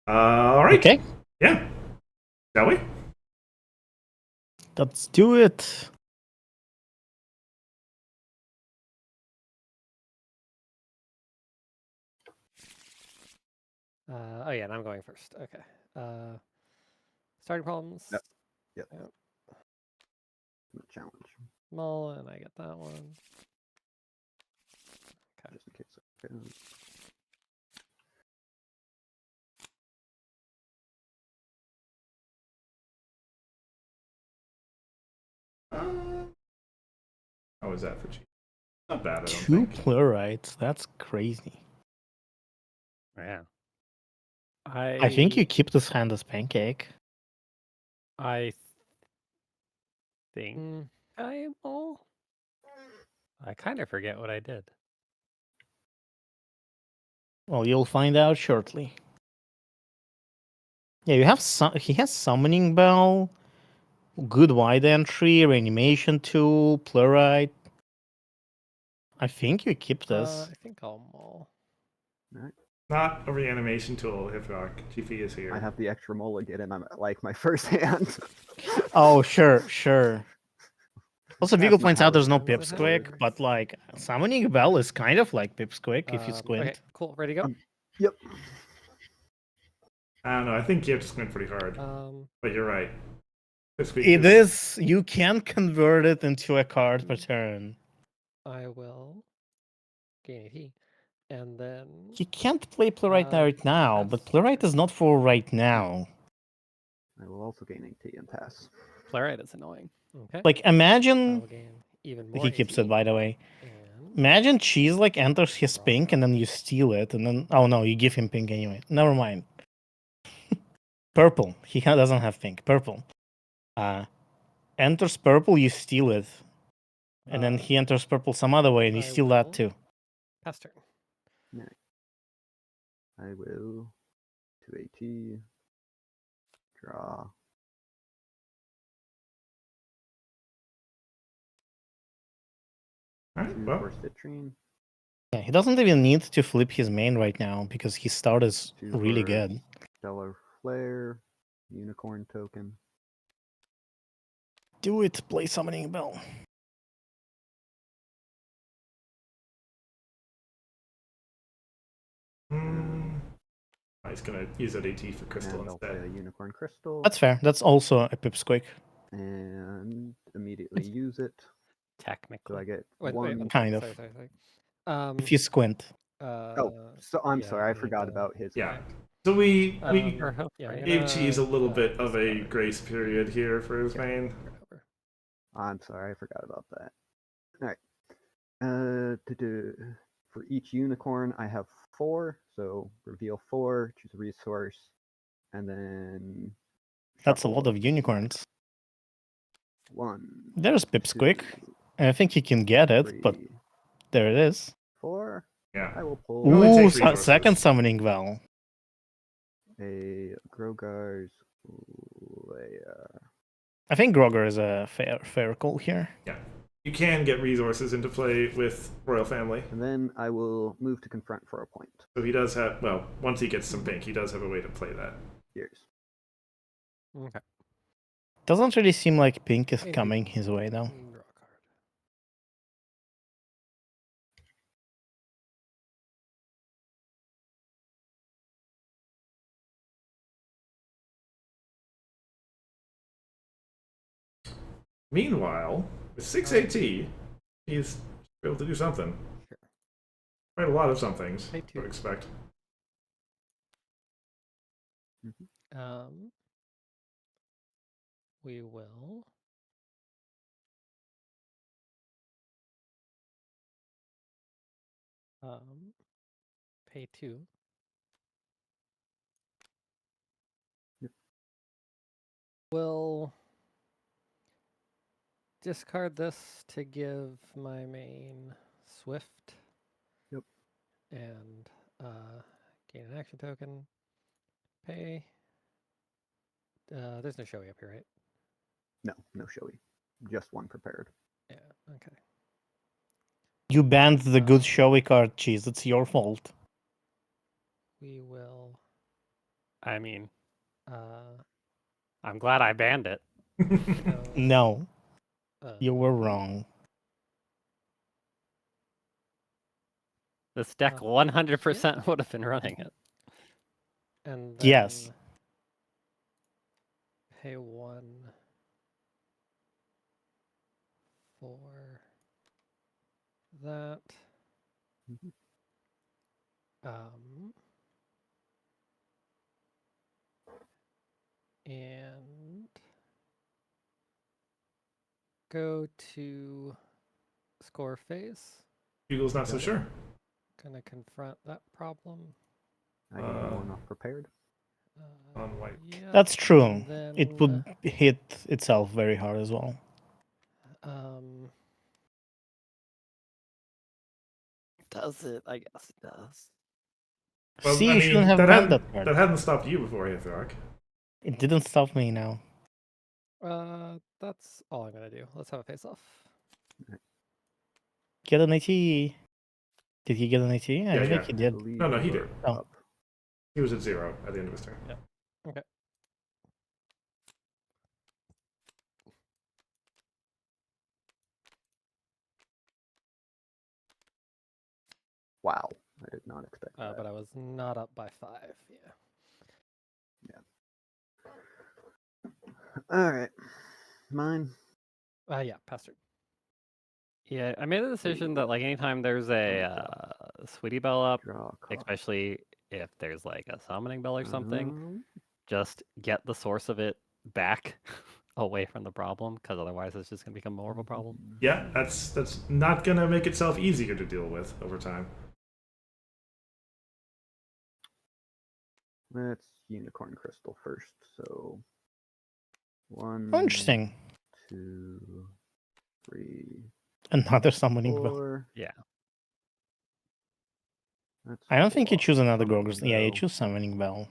All right. Okay. Yeah. Shall we? Let's do it. Oh yeah, and I'm going first. Okay. Starting problems. Yep. Yep. Yep. Challenge. Mull, and I get that one. Okay. Just in case. Okay. How was that for cheap? Not bad, I don't Two think. pluralites. That's crazy. Yeah. I think you keep this hand as Pancake. I think I mull. I kind of forget what I did. Well, you'll find out shortly. Yeah, you have he has Summoning Bell, good wide entry, reanimation tool, plurite. I think you keep this. I think I'll mull. Not a reanimation tool, Hithroc. GP is here. I have the extra mulligan, and I'm like my first hand. Oh, sure. Also, That's Vigo not points how out there's it no does it Pipsqueak, have? but like Summoning Bell is kind of like Pipsqueak if you squint. Okay, cool. Ready to go? Yep. I don't know. I think you have to squint pretty hard. But you're right. This week It is. You can convert it into a card per turn. I will gain AT. And then You can't play Plurite right now, but pass Plurite is not for right Hmm. now. I will also gain AT and pass. Plurite is annoying. Okay. Like, imagine I'll gain even more he keeps AT. it, by the way. And Imagine Cheese like enters his Draw. pink and then you steal it, and then oh no, you give him pink anyway. Never mind. Purple. He doesn't have pink. Purple. Enters purple, you steal it, and then he enters purple some other way, and you I steal that will too. pass turn. I will 2 AT. Draw. Alright, 2 well, for citrine. Yeah, he doesn't even need to flip his main right now because his start is 2 really for good. Stellar Flare. Unicorn token. Do it. Play Summoning Bell. he's gonna use that AT for crystal And I'll play a instead. Unicorn Crystal. That's fair. That's also a Pipsqueak. And immediately use it. So Technically. I get Wait, one. Kind of. Sorry. If you squint. So I'm yeah, sorry, I need forgot to- about his. Yeah. So we Or hope, yeah, right? I'm gave gonna, Cheese a little bit of a discard. grace period here for his Yeah. main. Over. I'm sorry, I forgot about that. All right. For each unicorn, I have 4. So reveal 4, choose a resource, and then. That's a shuffle lot of unicorns. 1. There's Pipsqueak. 2, I think he can get it, 3, but there it is. 4. Yeah. I will pull You only Ooh, take resources. second Summoning Bell. a Grogar's Lair. I think Grogger is a fair call here. Yeah. You can get resources into play with Royal Family. And then I will move to confront for a point. So he does have, well, once he gets some pink, he does have a way to play that. Here's. Okay. Doesn't really seem like pink is Maybe. coming his way though. Draw a card. Meanwhile, with 6 AT, he's able to do something. Sure. Quite a lot of some things, Pay I two. would expect. We will. Pay 2. Yep. Will discard this to give my main Swift. Yep. And gain an action token. Pay. There's no showy up here, right? No showy. Just one prepared. Yeah. Okay. You banned the good Uh, showy card, Cheese. It's your fault. We will. I mean, Uh, I'm glad I banned it. go, No, you were uh, wrong. This deck Uh, 100% would have been running it. And then Yes. pay 1 for that. Mhm. And go to score phase. Bugle's not so Got it. sure. Gonna confront that problem. I gain one off prepared. On white. Yeah. That's true. And then, It would hit itself very hard as well. Does it? I guess it does. Well, See, I you mean, shouldn't have that banned hadn't, that card. that hadn't stopped you before, Hithroc. It didn't stop me now. that's all I'm gonna do. Let's have a face off. Get an AT. Did he get an AT? I Yeah, don't yeah. think he did. believe No, he we're did. Oh. up. He was at 0 at the end of his turn. Okay. Wow. I did not expect that. But I was not up by 5. Yeah. All right. Mine. Yeah, pass turn. Yeah, I made the decision that like anytime there's a Sweetie Belle up, Draw a card. especially if there's like a summoning bell or something, Um, just get the source of it back away from the problem, because otherwise it's just gonna become more of a problem. Yeah, that's not gonna make itself easier to deal with over time. Let's unicorn crystal first. So 1, Oh, interesting. 2, 3, Another summoning bell. 4. Yeah. That's I don't think you 4 choose another summoning Groger's. Yeah, you bell. choose summoning bell.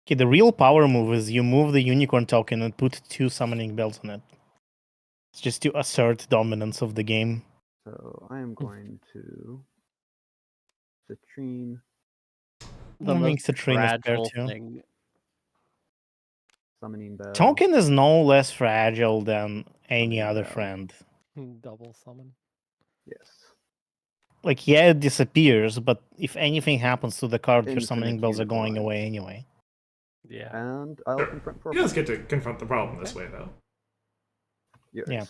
Okay, the real power move is you move the unicorn token and put 2 summoning bells on it. It's just to assert dominance of the game. So I am going to citrine, The I think most Citrine is fair fragile too. thing. summoning bell. Token is no less fragile than any Summoning other bell. friend. Double summon. Yes. Like, yeah, it disappears, but if anything happens to the card, your Infinite summoning bells are going unicorns. away anyway. Yeah. And I'll Sure. confront for He does get to confront the problem this Okay. way, though. yours. Yeah.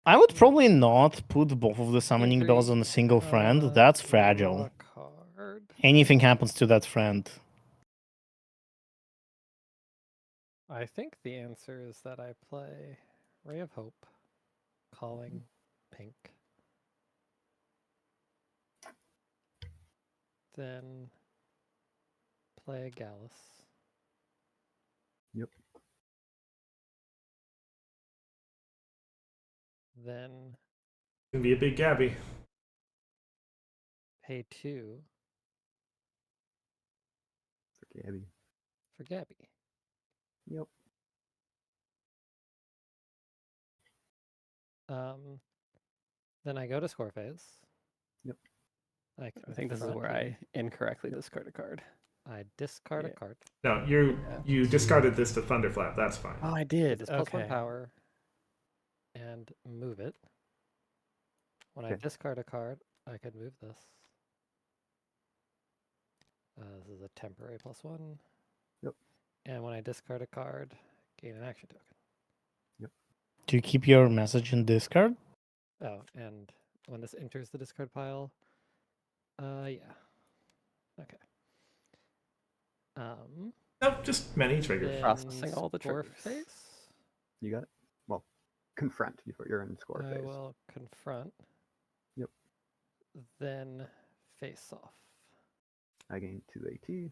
I would probably not put both of the summoning bells on a Agreed. single friend. That's Draw fragile. a card. Anything happens to that friend. I think the answer is that I play Ray of Hope, calling pink. Then play Gallus. Yep. Then Gonna be a big Gabby. pay 2 For Gabby. for Gabby. Yep. Then I go to score phase. Yep. I I think this is confront where you. I incorrectly Yep. discard a card. I discard a Yeah. card. No, you discarded this to Thunderflap. That's fine. Oh, I did. It's +1 Okay. power. And move it. When I Okay. discard a card, I could move this. This is a temporary +1. Yep. And when I discard a card, gain an action token. Do you keep your message in discard? Oh, and when this enters the discard pile, yeah. Okay. Nope, just many triggers. Then Processing all the score triggers. face. You got it? Well, confront. You're in score I phase. will confront. Yep. Then face off. I gain 2 AT.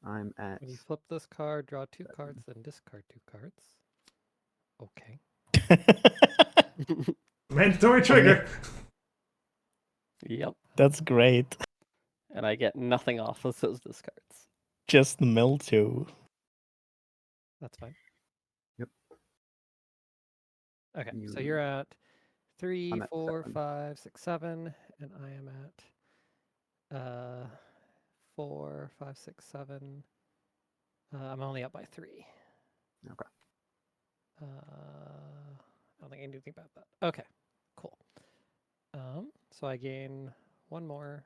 I'm at. When you flip this card, draw 2 cards, then discard 2 cards. Okay. Mandatory trigger. Yep. That's great. And I get nothing off of those discards. Just mill too. That's fine. Yep. Okay, so You- you're at 3, I'm at 4, 7. 5, 6, 7, and I am at 4, 5, 6, 7. I'm only up by 3. Okay. I don't think I can do anything about that. Okay, cool. So I gain 1 more.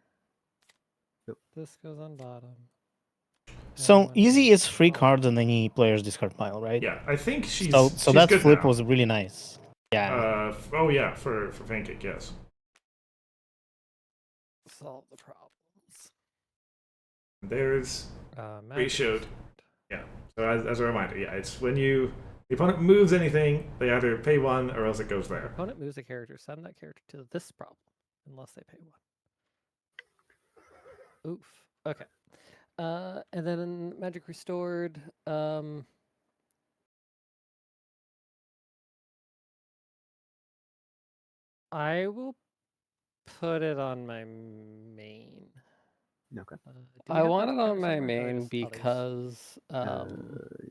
Yep. This goes on bottom. So one easy goes is 3 on cards in any player's discard pile, right? Yeah, I think she's So she's that good flip now. was really nice. Yeah. Oh yeah, for Pancake, yes. solve the problems. There's Magic Pre-showed. Sword. yeah. So as a reminder, yeah, it's when the opponent moves anything, they either pay 1 or else it goes there. Opponent moves a character, send that character to this problem, unless they pay 1. Oof. Okay. And then Magic Restored. I will put it on my main. Okay. Do we I have want Magic it on Restored my or main just others? because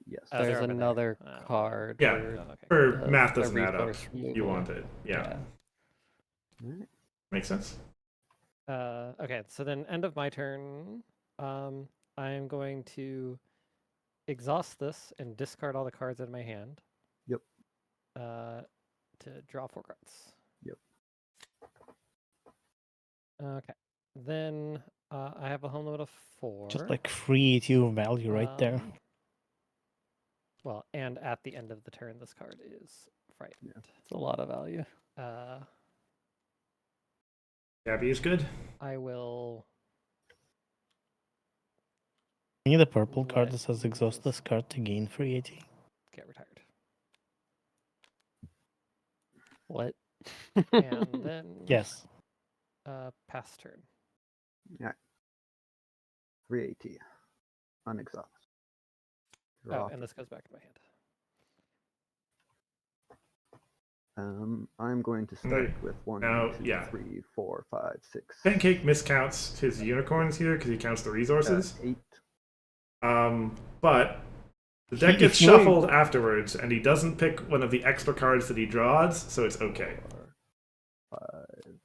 Yes. Oh, they're there's over there. another Oh. card. Yeah, for Oh, okay. for the- math the doesn't add up. resource You removal. want it. Yeah. Alright. Makes sense. Okay, so then end of my turn, I am going to exhaust this and discard all the cards in my hand. Yep. To draw 4 cards. Yep. Okay. Then I have a home limit of 4. Just like free ETU value right there. Well, and at the end of the turn, this card is frightened. It's a lot of value. Gabby is good. I will. You need a purple card Let that says exhaust this this card to gain free AT. get retired. What? And then Yes. pass turn. Yeah. 380. Unexhaust. Oh, Draw. and this goes back to my hand. I'm going to start Right. with 1, Now, 2, yeah. 3, 4, 5, 6. Pancake miscounts his unicorns here because he counts the resources. 8. But the deck If gets you- shuffled afterwards, and he doesn't pick one of the extra cards that he draws, so it's okay. 4, 5,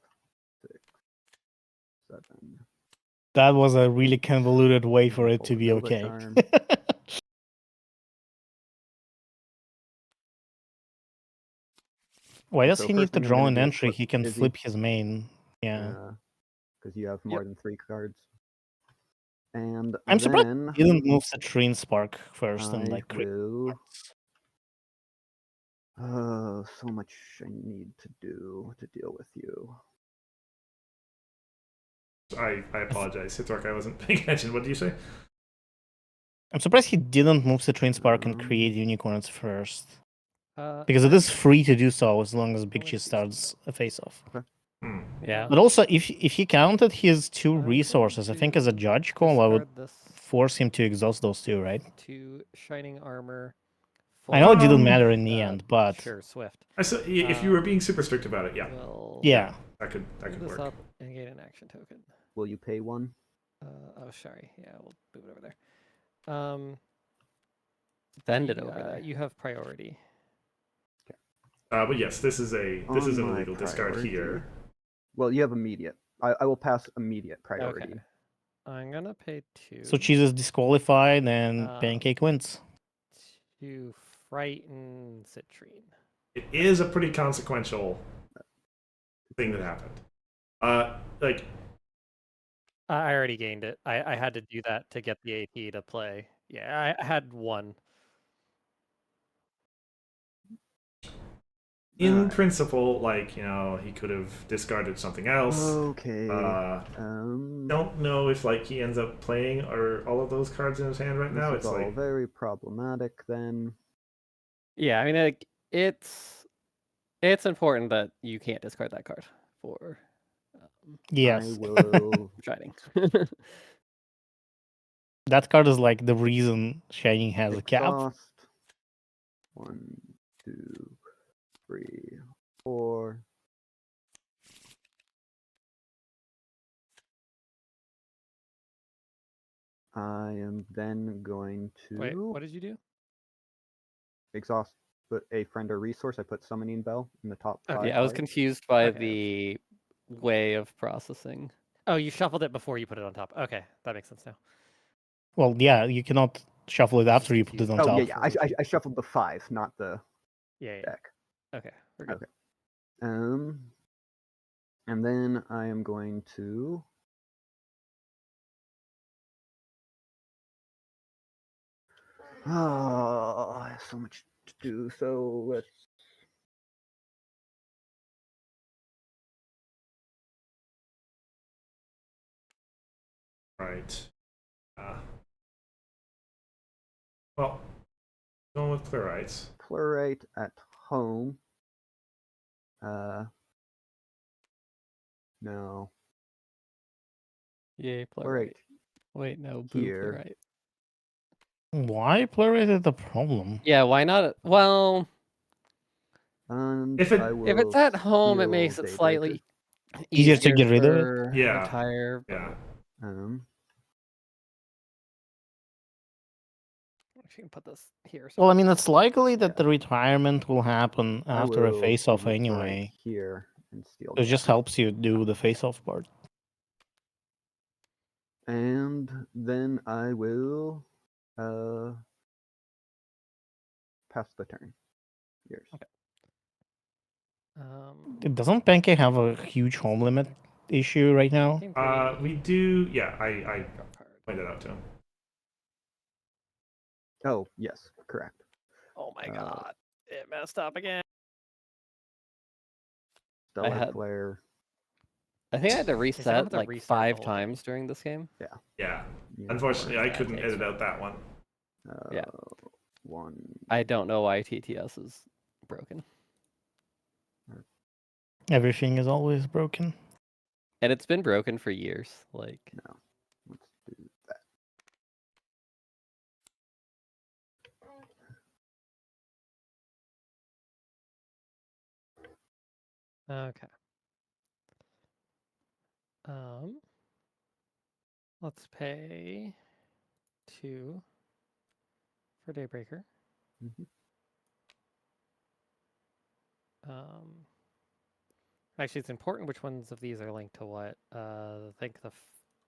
6, 7. That was a really convoluted way for it to be Vanilla okay. Charm. Why does So he need first to thing I'm draw gonna an do is entry? flip He can Izzy. flip his main. Yeah. Because you have more than 3 cards. And I'm surprised then he didn't move Citrine Spark first I and like create will. cards. So much I need to do to deal with you. I apologize, Hithroc, I wasn't paying attention. What did you say? I'm surprised he didn't move Citrine Spark and Um, create unicorns first. Uh, Because it I- is free to do so as long as Bigcheese do starts a face-off. Hmm. Yeah. But also, if he counted his 2 I'm going resources, I think as a to judge call, I would discard this force him to exhaust those 2, right? to Shining Armor. I know it didn't Um, matter in the end, but Sure, Swift. If you were being super strict about it, yeah, We'll yeah. that could move this work. up and gain an action token. Will you pay 1? Oh, sorry. Yeah, we'll move it over there. Send it over there. You have priority. But yes, this is an On my illegal discard here. priority. Well, you have immediate. I will pass immediate priority. Okay. I'm gonna pay 2. So Cheese is disqualified and Um, Pancake wins. to frighten Citrine. It is a pretty consequential thing that happened. Like I already gained it. I had to do that to get the AP to play. Yeah, I had 1. in Alright. principle, like he could have discarded something else. Okay. Don't know if like he ends up playing or all of those cards in his hand right now. This It's is all like very problematic then. Yeah, I mean, like, it's important that you can't discard that card for Yes. I will Shining. That card is like the reason Shining has a cap. Exhaust. 1, 2, 3, 4. I am then going to Wait, what did you do? exhaust put a friend or resource. I put summoning bell in the top Okay. 5. Yeah, I was cards. confused by Okay. the way of processing. Oh, you shuffled it before you put it on top. Okay, that makes sense now. Well, yeah, you cannot shuffle it Just after you put it confused on by Oh top. yeah, yeah. I shuffled the 5, not the Yeah, yeah. deck. Okay, we're good. Okay. And then I am going to I have so much to do. So let's Right. Well, going with Chlorites. plurate at home. No. Yay, Plurate plurite. Wait, no, boo here. plurite. Why plurate is the problem? Yeah, why not? Well, And If it- I will if it's at home, it steal makes it Daybreaker. slightly Easier to get rid of it? for Yeah. retire. Yeah. Actually, can put this here. Well, I So mean, it's likely that Yeah. the retirement will happen I after a will face-off leave it anyway. right here and steal. It just Dagger. helps you do the face-off part. And then I will pass the turn. Yours. Okay. Doesn't Pancake have a huge home limit issue right now? Game 3, We do. Yeah, I draw a card. pointed out to him. Oh yes, correct. Oh my Uh, god, it messed up again. Stellar had- Flare. I think I had to have reset to like restart the 5 whole times during this game. Yeah. Unicorn. Unfortunately, I That couldn't takes edit out that one. Yeah. 1. I don't know why TTS is broken. Everything is always broken. And it's been broken for years. Like, No. Let's do that. Okay. Let's pay 2 for Daybreaker. Mhm. Actually, it's important which ones of these are linked to what. I think this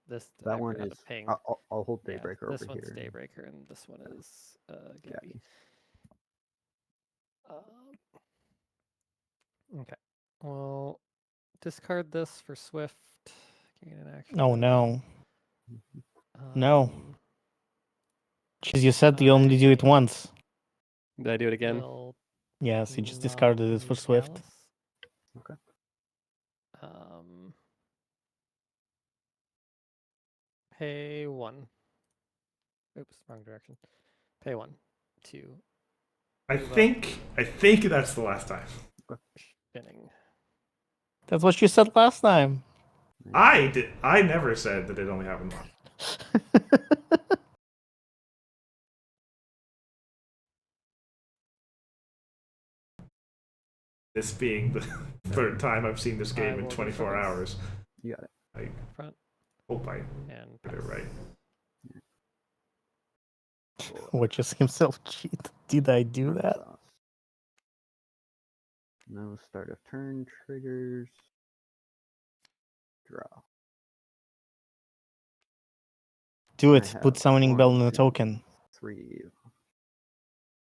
I That one forgot is. to ping. I'll hold Yeah, Daybreaker this over one's here. Daybreaker, and this one is Yeah. Gabby. Okay. Well, discard this for Swift. Gain an action. Oh no. No. Um, Because you said you only do it I once. did I do it again? will Yes, you just not discarded it for use Swift. Gallus. Okay. Pay 1. Oops, wrong direction. Pay 1. 2. I Move up. think that's the last time. Spinning. That's what you said last time. I never said that it only happened once. This being the third time I've seen this I game in will 24 discard this. hours. You got it. I Front hope I and did it pass. right. Watches himself cheat. Did I do that? Sauce. No start of turn triggers. Draw. Do I it. have Put Summoning Bell in 1, the 2, token. 3,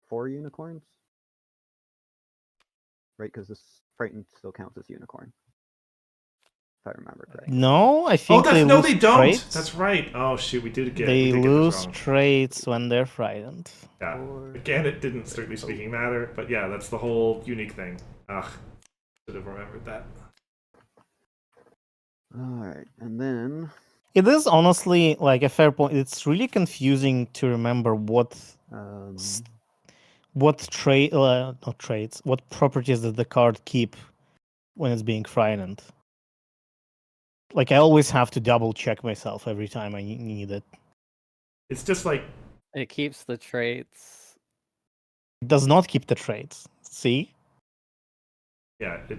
4 unicorns. Right, because this Frightened still counts as unicorn. If I remember correctly. No, I Oh, think they no, lose they don't. traits. That's right. Oh shoot, we did again. They we did get lose this wrong. traits when they're frightened. Yeah. 4. Again, it didn't strictly speaking matter, but yeah, that's the whole unique thing. Ugh, should have remembered that. Alright, and then It is honestly like a fair point. It's really confusing to remember what trait, not traits, what properties does the card keep when it's being frightened. Like I always have to double check myself every time I need it. It's just like It keeps the traits. It does not keep the traits. See? yeah, it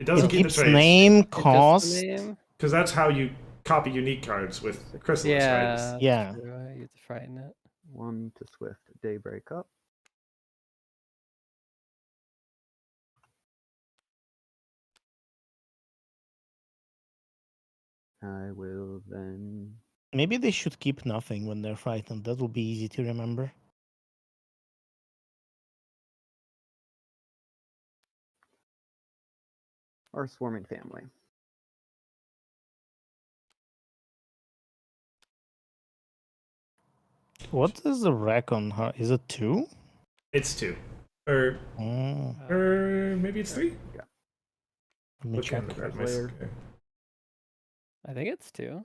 doesn't It keep the keeps traits name, Just the cost. name? because that's how you copy unique cards with Chrysalis, right? Yeah. Yeah. True. I used to frighten it. 1 to Swift Daybreak up. I will then. Maybe they should keep nothing when they're frightened. That will be easy to remember. Our Swarming Family. What is the rack on her? Is it 2? It's 2, or Oh, maybe it's 3. Yeah. let me Looking check. at my Layer. okay. I think it's 2.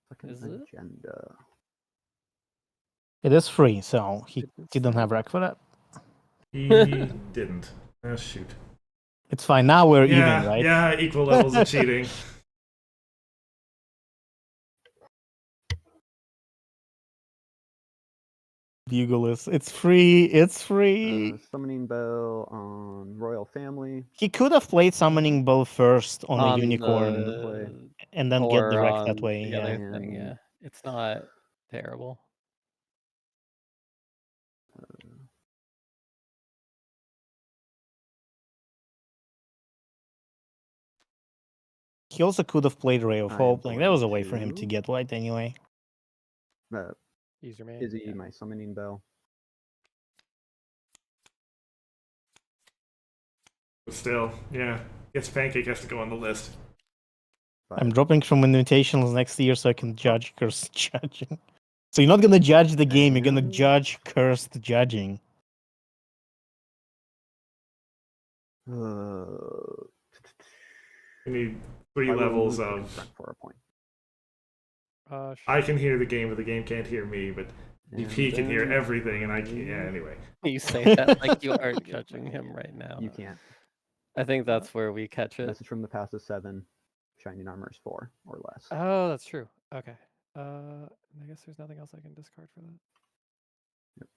Second Is it? agenda. It is free, so he It's didn't have free. rack for that. He didn't. Oh, shoot. It's fine. Now we're Yeah, even, right? yeah, equal levels of cheating. Bugle is. It's free. It's free. Summoning Bell on Royal Family. He could have played Summoning Bell first on a On unicorn play. and then get the or wreck that on way. the Yeah. other thing, yeah. And- It's not terrible. He also could have played Ray of I am Hope. Like there was a going way for him to to- get white anyway. Use your main. Izzy, yeah. my Summoning Bell. But still, yeah. Guess Pancake has to go on the list. I'm dropping from Invitationals next year so I can judge cursed judging. So you're not gonna judge the game, you're gonna And- judge cursed judging. Uh, We need 3 I will levels move to of. confront for a point. I can hear the game, but the game can't hear me. But And DP can hear then everything, and I can't. Yeah, anyway. You say that like you aren't judging him right now. You can't. I think that's where we catch it. Message from the past is 7. Shining Armor is 4 or less. Oh, that's true. Okay. I guess there's nothing else I can discard for that. Yep.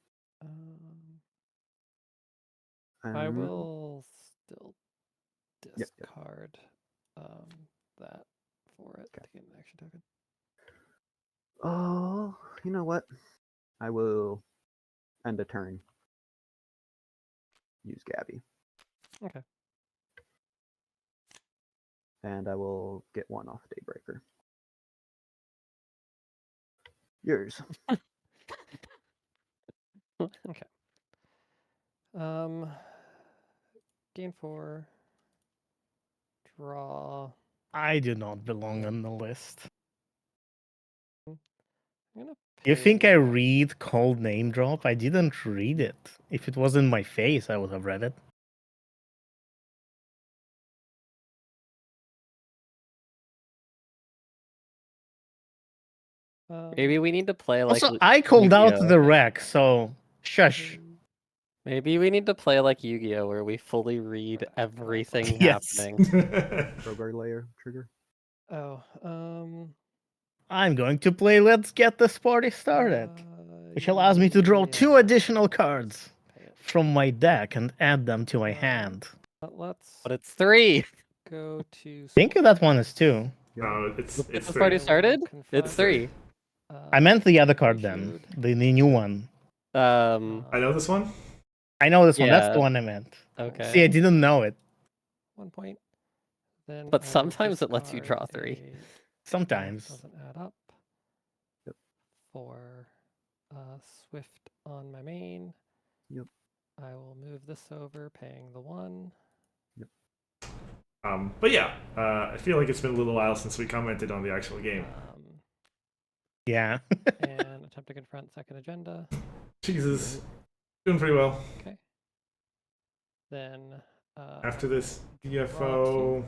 I And- will still Yep, yep. discard that for it to get an action token. Oh, you know what? I will end a turn. Use Gabby. Okay. And I will get 1 off Daybreaker. Yours. Okay. Gain 4. Draw. I do not belong on the list. I'm gonna You think I pay- read Cold Name Drop? I didn't read it. If it was in my face, I would have read it. Maybe we need to play like Also, I called out Yu-Gi-Oh. the wreck, so shush. Maybe we need to play like Yu-Gi-Oh, where we fully read everything Yes. happening. Rogar Layer trigger. Oh, I'm going to play Let's Get This Party Started, which allows me to draw 2 yeah. additional cards Pay it. from my deck and add them to my hand. Let's But it's 3. go to. I think that one is 2. No, it's Get it's this 3. party started? Confront. It's 3. I meant the other card then, the new one. I know this one. I know this one. That's the Yeah. one I meant. Okay. See, I didn't know it. 1 point. Then But I will sometimes it lets you discard draw 3. a- Sometimes. Doesn't add up. Yep. For Swift on my main. Yep. I will move this over, paying the 1. But yeah, I feel like it's been a little while since we commented on the actual game. Yeah. And attempt to confront second agenda. Jesus, doing pretty well. Okay. Then After this draw DFO,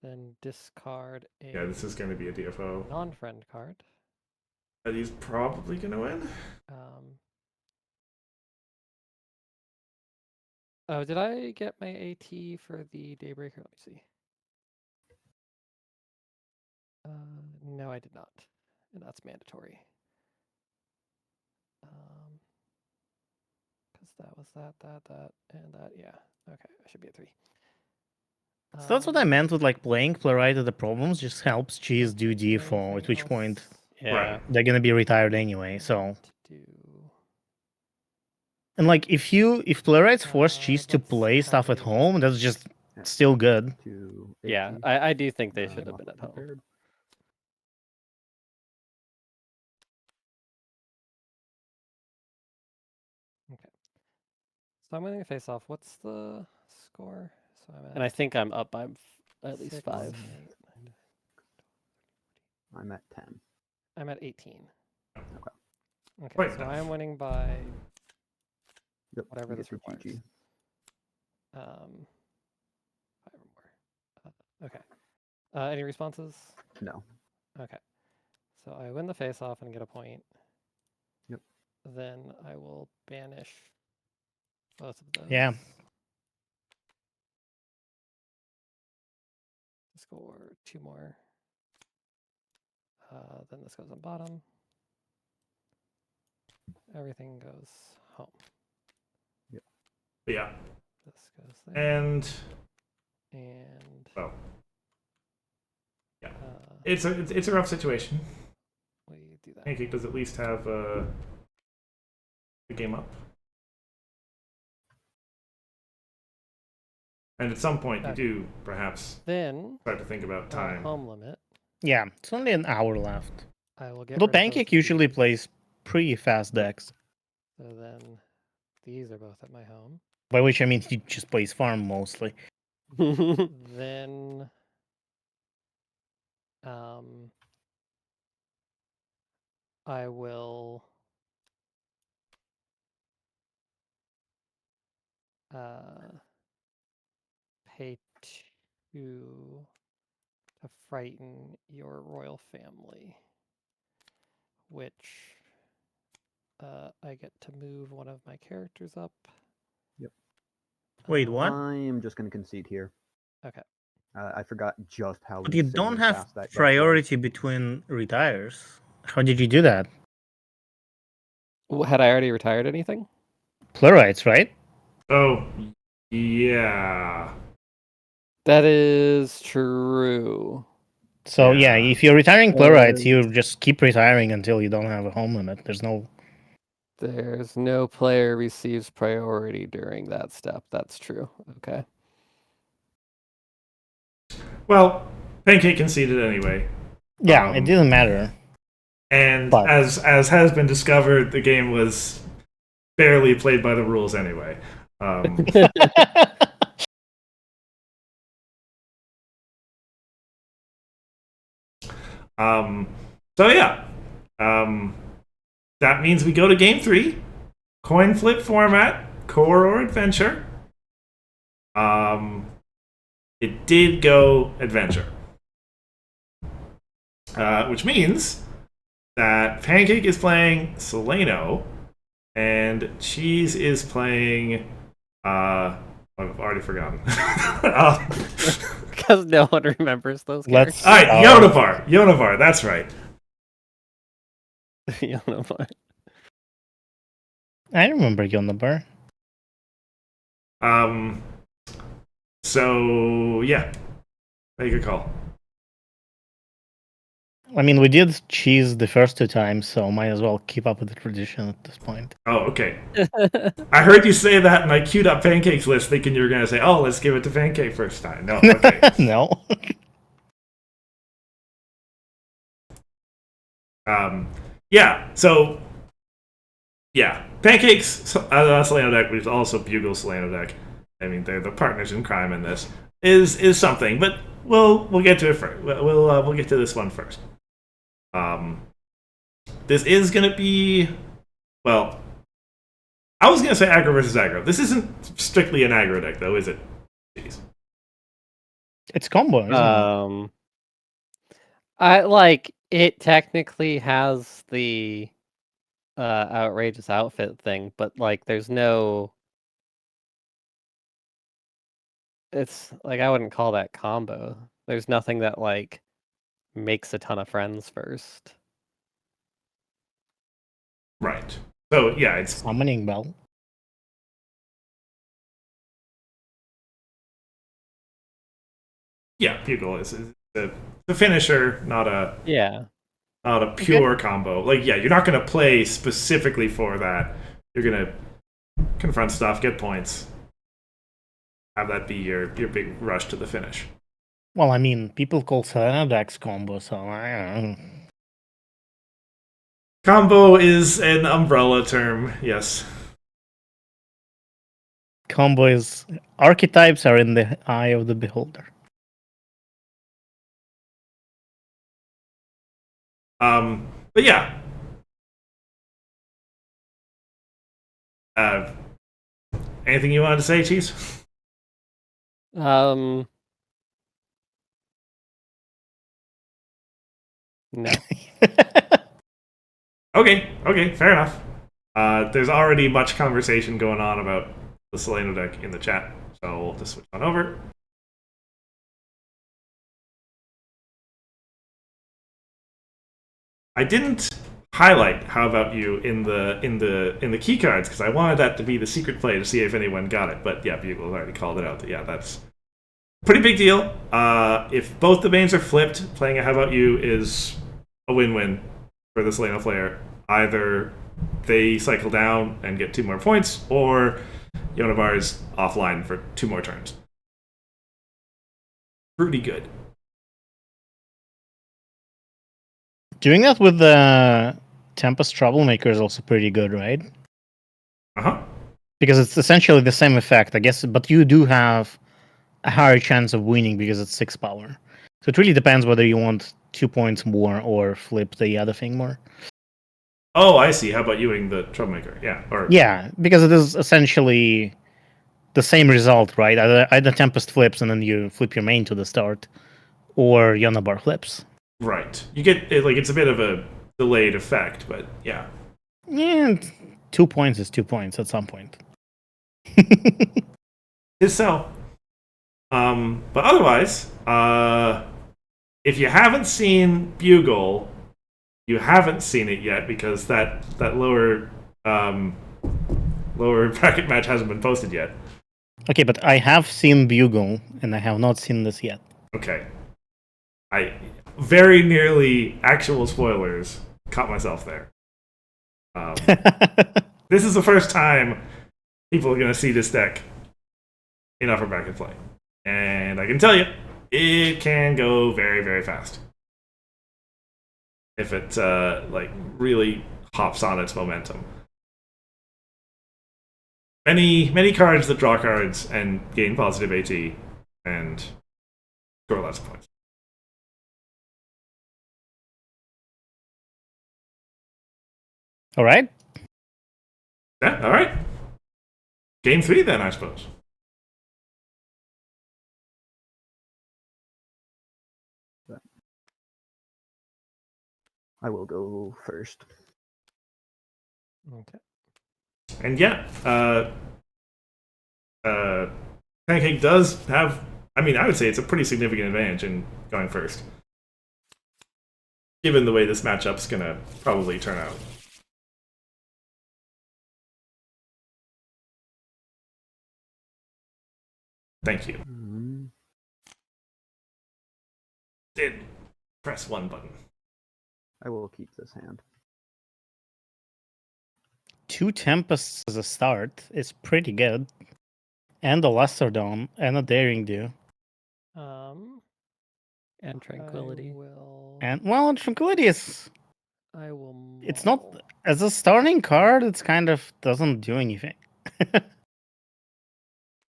then discard a yeah, this is going to be a DFO. non-friend card. But he's probably going to win. Oh, did I get my AT for the Daybreaker? Let me see. No, I did not. and that's mandatory. Because that was that, and that. Yeah. Okay, I should be at 3. So that's what I meant with like playing Playwright at the problems just helps Cheese do D4, at which point Yeah. Right. they're gonna be retired anyway. So to do. and like if Playwrights force Cheese to Let's play stuff have at you home, that's just still good. To Yeah, 80. I do think they I'm should have been awfully at home. prepared. So I'm winning a face off. What's the score? So I'm at And I think I'm up by at least 6, 5. 8, 9. I'm at 10. I'm at 18. Okay. Okay, Wait, so no. I am winning by Yep. whatever you this get the requires. GG. 5 or more. Okay. Any responses? No. Okay. So I win the face off and get a point. Yep. Then I will banish both of those. Yeah. Score 2 more. Then this goes on bottom. Everything goes home. But yeah. This goes there. And well, yeah, it's a rough situation. We do that. Pancake does at least have the game up, and at some point you Okay. do perhaps Then start to think about time. home limit. Yeah, it's only an hour left. I will get. Although rid of those Pancake two. usually plays pretty fast decks, So then these are both at my home. by which I mean he just plays farm mostly. Then I will pay 2 to frighten your royal family, which I get to move one of my characters up. Yep. Wait, what? I am just going to concede here. Okay. I forgot just how But you don't insanely have fast that deck was. priority between retires. How did you do that? Had I already retired anything? Playwrights, right? Oh, yeah. That is true. So yeah, Yeah. if you're retiring Playwrights, you just keep retiring until you don't have a home limit. There's no player receives priority during that step. That's true. Okay. Well, Pancake conceded anyway. Yeah, it didn't matter. And But- as has been discovered, the game was barely played by the rules anyway. So yeah, that means we go to game 3, coin flip format, core or adventure. It did go adventure, which means that Pancake is playing Solano, and Cheese is playing. I've already forgotten. Because no one remembers those Let's- All right, Yonavar. That's right. Yonavar. I remember Yonabar. So yeah, make a call. I mean, we did Cheese the first 2 times, so might as well keep up with the tradition at this point. Oh, okay. I heard you say that, and I queued up Pancake's list, thinking you were going to say, "Oh, let's give it to Pancake first time." No, okay. No. Yeah. So, yeah, Pancake's Solano deck, which is also Bugle Solano deck. I mean, they're the partners in crime in this. Is something, but we'll get to it first. We'll get to this one first. This is going to be, well, I was going to say aggro versus aggro. This isn't strictly an aggro deck, though, is it? Jeez. It's combo, isn't it? I like it technically has the outrageous outfit thing, but like there's no, it's like I wouldn't call that combo. There's nothing that like makes a ton of friends first. Right. So yeah, it's Summoning Bell. yeah, Bugle is the finisher, not a Yeah. pure combo. Like yeah, you're not gonna play specifically for that. You're gonna confront stuff, get points, have that be your big rush to the finish. Well, I mean, people call Selena Dex combo, so I don't know. Combo is an umbrella term, yes. Combo is archetypes are in the eye of the beholder. But yeah. Anything you wanted to say, Cheese? No. Okay, fair enough. There's already much conversation going on about the Seleno deck in the chat, so we'll just switch on over. I didn't highlight "How About You" in the key cards because I wanted that to be the secret play to see if anyone got it. But yeah, Bugle already called it out. Yeah, that's a pretty big deal. If both the mains are flipped, playing a "How About You" is a win-win for the Seleno player. Either they cycle down and get 2 more points, or Yonavar's offline for 2 more turns. Pretty good. Doing that with the Tempest Troublemaker is also pretty good, right? Uh-huh. Because it's essentially the same effect, I guess, but you do have a higher chance of winning because it's 6 power. So it really depends whether you want 2 points more or flip the other thing more. Oh, I see. How about Ewing the Troublemaker? Yeah. Yeah, because it is essentially the same result, right? Either Tempest flips and then you flip your main to the start, or Yonabar flips. Right. You get it, like it's a bit of a delayed effect, but yeah. Yeah, 2 points is 2 points at some point. Is so. But otherwise, if you haven't seen Bugle, you haven't seen it yet because that lower bracket match hasn't been posted yet. Okay, but I have seen Bugle, and I have not seen this yet. Okay. I very nearly actual spoilers caught myself there. This is the first time people are going to see this deck in upper bracket play. And I can tell you, it can go very, very fast. If it like really hops on its momentum. Many cards that draw cards and gain positive AT and score lots of points. All right. Yeah, all right. Game 3 then, I suppose. I will go first. Okay. And yeah, Pancake does have. I mean, I would say it's a pretty significant advantage in going first, given the way this matchup's gonna probably turn out. Thank you. Did press 1 button. I will keep this hand. 2 Tempests as a start is pretty good. And a Lesser Dawn, and a Daring Do. And Tranquility. And, well, Tranquility is... I will. It's not... As a starting card, it's kind of doesn't do anything.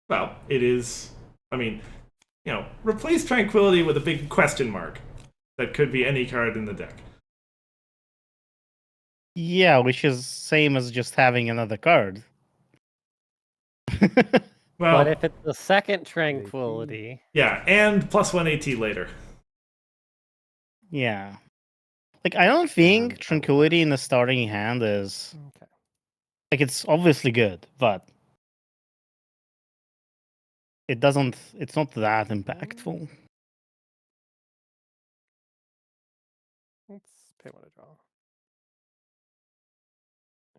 Well, it is. I mean, replace Tranquility with a big question mark. That could be any card in the deck. Yeah, which is same as just having another card. Well, But if it's the second Tranquility, yeah, and +1 AT later. Yeah. Like, I don't think Tranquility in the starting hand is... okay. Like, it's obviously good, but... It doesn't... It's not that impactful. Let's pay one to draw.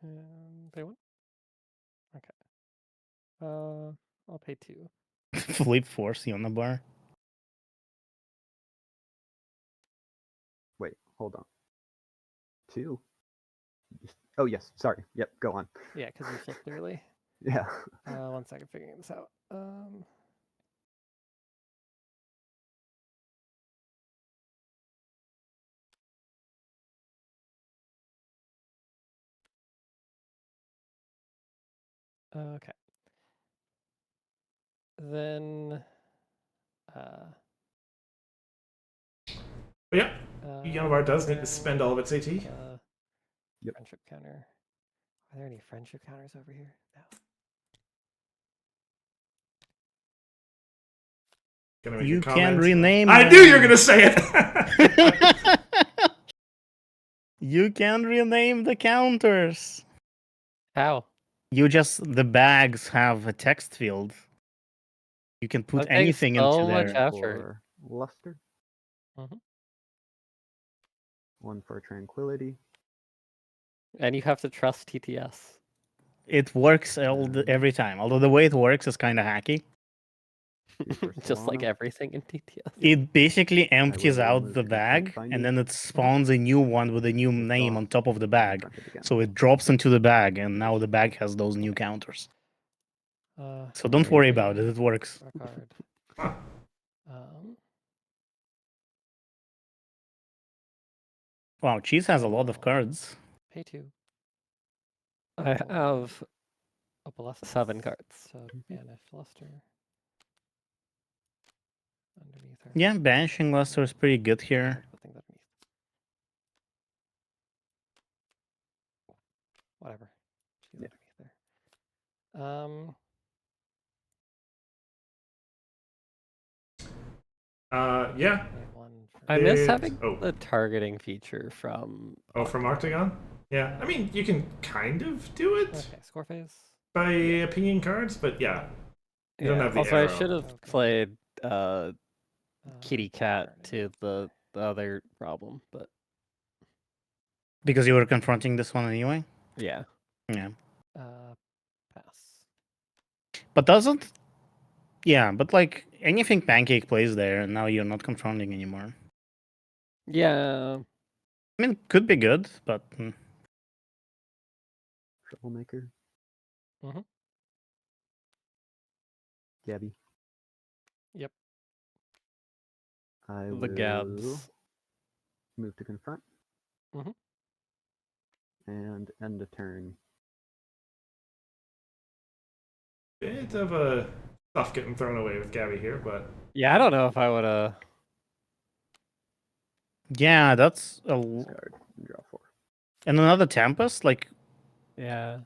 And pay 1. Okay. I'll pay 2. Flip force on the bar. Wait, hold on. 2? Oh, yes. Sorry. Yep, go on. Yeah, because you flipped early. Yeah. 1 second, figuring this out. Okay. Then. But yeah, Yonavar does need to spend all of its AT. Yep. Friendship counter. Are there any friendship counters over here? No. Gonna make You a can comment. rename I knew you were them. gonna say it. You can rename the counters. How? The bags have a text field. You can put That takes anything into so much there. effort. For luster. Mhm. 1 for tranquility. And you have to trust TTS. It works every time. Although the way it works is kind of hacky. 2 for Just like Solana. everything in TTS. It basically empties will out remove the confront bag, binding. and then it spawns a new one with a new name Withdraw, on top of the and bag. confront it again. So it drops into the bag, and now the bag has those new counters. So don't worry about it. It works. A card. Wow, Cheese has a lot of cards. Pay 2. I have 7 cards. So banish luster. Underneath her. Yeah, banishing luster is pretty good here. Put things underneath. Whatever. She's underneath there. Yeah. I miss It- having oh. the targeting feature from. Oh, from Octagon? Yeah. I mean, you can kind of do it Okay, score phase. by pinging cards, but yeah. You don't have the also, arrow. I should have played Kitty Cat to the other problem, but Because you were confronting this one anyway? yeah. Yeah. Pass. But doesn't... Yeah, but like, anything Pancake plays there, and now you're not confronting anymore. Yeah. I mean, could be good, but... Troublemaker. Mhm. Gabby. Yep. I The will Gabs. move to confront. Mhm. And end a turn. Bit of a stuff getting thrown away with Gabby here, but Yeah, I don't know if I would have. Yeah, that's a... Discard and draw 4. And another Tempest? Like, Yeah.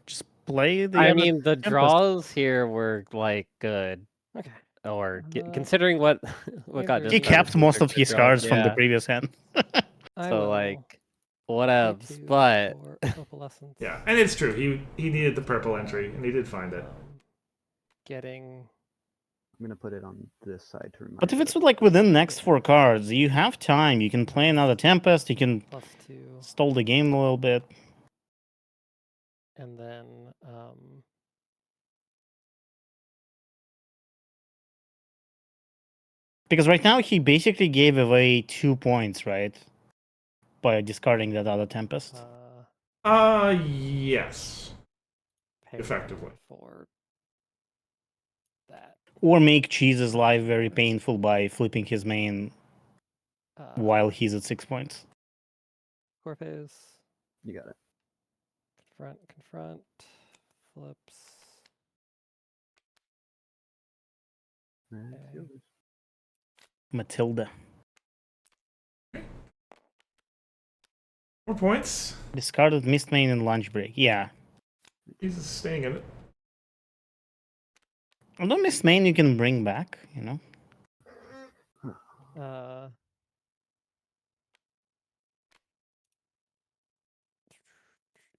just play the I other mean, the Tempest. draws here were like good. Okay. Or considering what got He discarded, kept these most are of good his draws, cards from the yeah. previous hand. So like, whatevs, but yeah, and it's true. He needed the purple entry, and he did find it. Getting. I'm gonna put it on this side to remind. But if it's like within next 4 cards, you have time. You can play another Tempest. You can +2. stall the game a little bit. And then Because right now he basically gave away 2 points, right? By discarding that other Tempest. Yes. pay Effectively. for that. Or make Cheese's life very painful by flipping his main while he's at 6 points. Core phase. You got it. Confront, flips. That's yours. Matilda. 4 points. Discarded Mist Main and Lunch Break. Yeah. He's staying in it. Although Mist Main you can bring back, you know?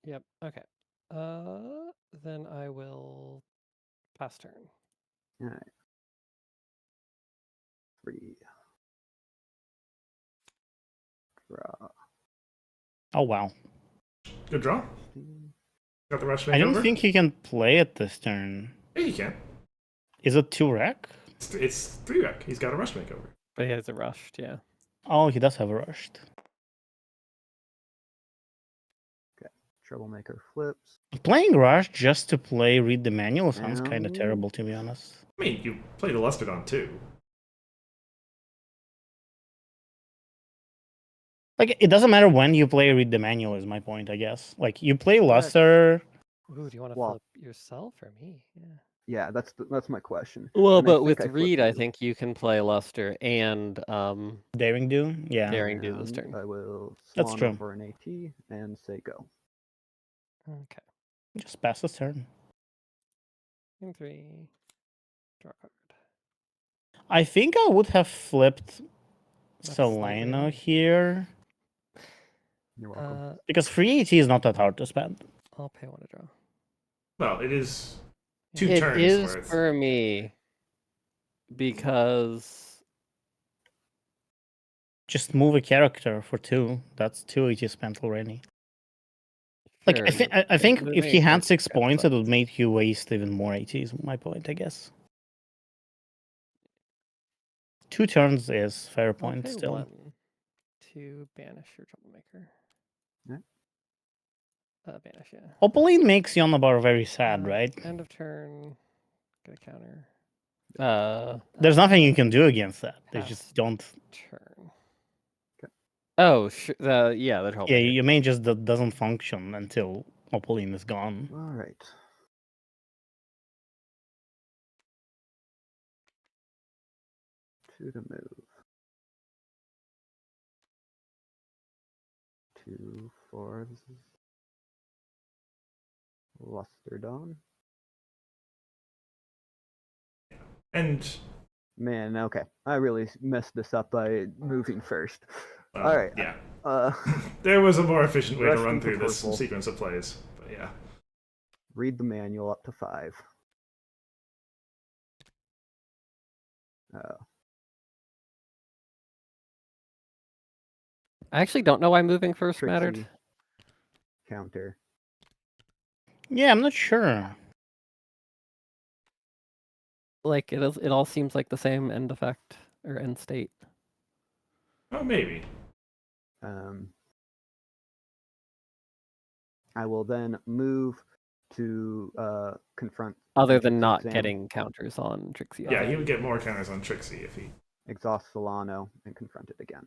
Yep. Okay. Then I will pass turn. All right. 3. Draw. Oh, wow. Good draw. Got the rush I don't makeover? think he can play it this turn. Yeah, you can. Is it 2 rec? It's 3 rec. He's got a rush makeover. But he has it rushed, yeah. Oh, he does have a rushed. Troublemaker flips. Playing rush just to play read the manual sounds kind of And- terrible, to be honest. I mean, you play the Lusterdon too. Like, it doesn't matter when you play read the manual, is my point, I guess. Like, you play Luster. Ooh, do you want to Well- flip yourself or me? Yeah. Yeah, that's my question. Well, And I but think with I flipped Reed, I you. think you can play Luster and Daring do? Yeah. Daring do this And turn. I will That's swan true. over an AT and say go. Okay. Just pass this turn. In 3. Draw a card. I think I would have flipped That's slightly Solano wrong. here. You're welcome. Because free AT is not that hard to spend. I'll pay 1 to draw. Well, it is 2 It turns is worth. for me because Just move a character for 2. That's 2 AT spent already. Like, sure, I think moving if he a had character 6 counts points, up. it would make you waste even more ATs, my point, I guess. 2 turns is fair I'll point pay still. 1 to banish your troublemaker. Yeah. Banish, yeah. Opaline makes Yonabar very sad, right? End of turn. Get a counter. There's nothing you can do against that. They Pass just don't. turn. Oh, yeah, the Yeah, troublemaker. your main just doesn't function until Opaline is gone. All right. Two to move. 2 for this is Lusterdon. And Man, okay. I really messed this up by moving first. well, All right. yeah, Uh, there was a more efficient way to Rush run into through this purple. sequence of plays. But yeah, read the manual up to 5. I actually don't know why moving first mattered. Trixie. Counter. Yeah, I'm not sure. Like it all seems like the same end effect or end state. oh maybe. I will then move to confront. Other than Magic's not exam, getting counters on Trixie. Yeah, he would get more counters on Trixie if he. exhaust Solano and confront it again.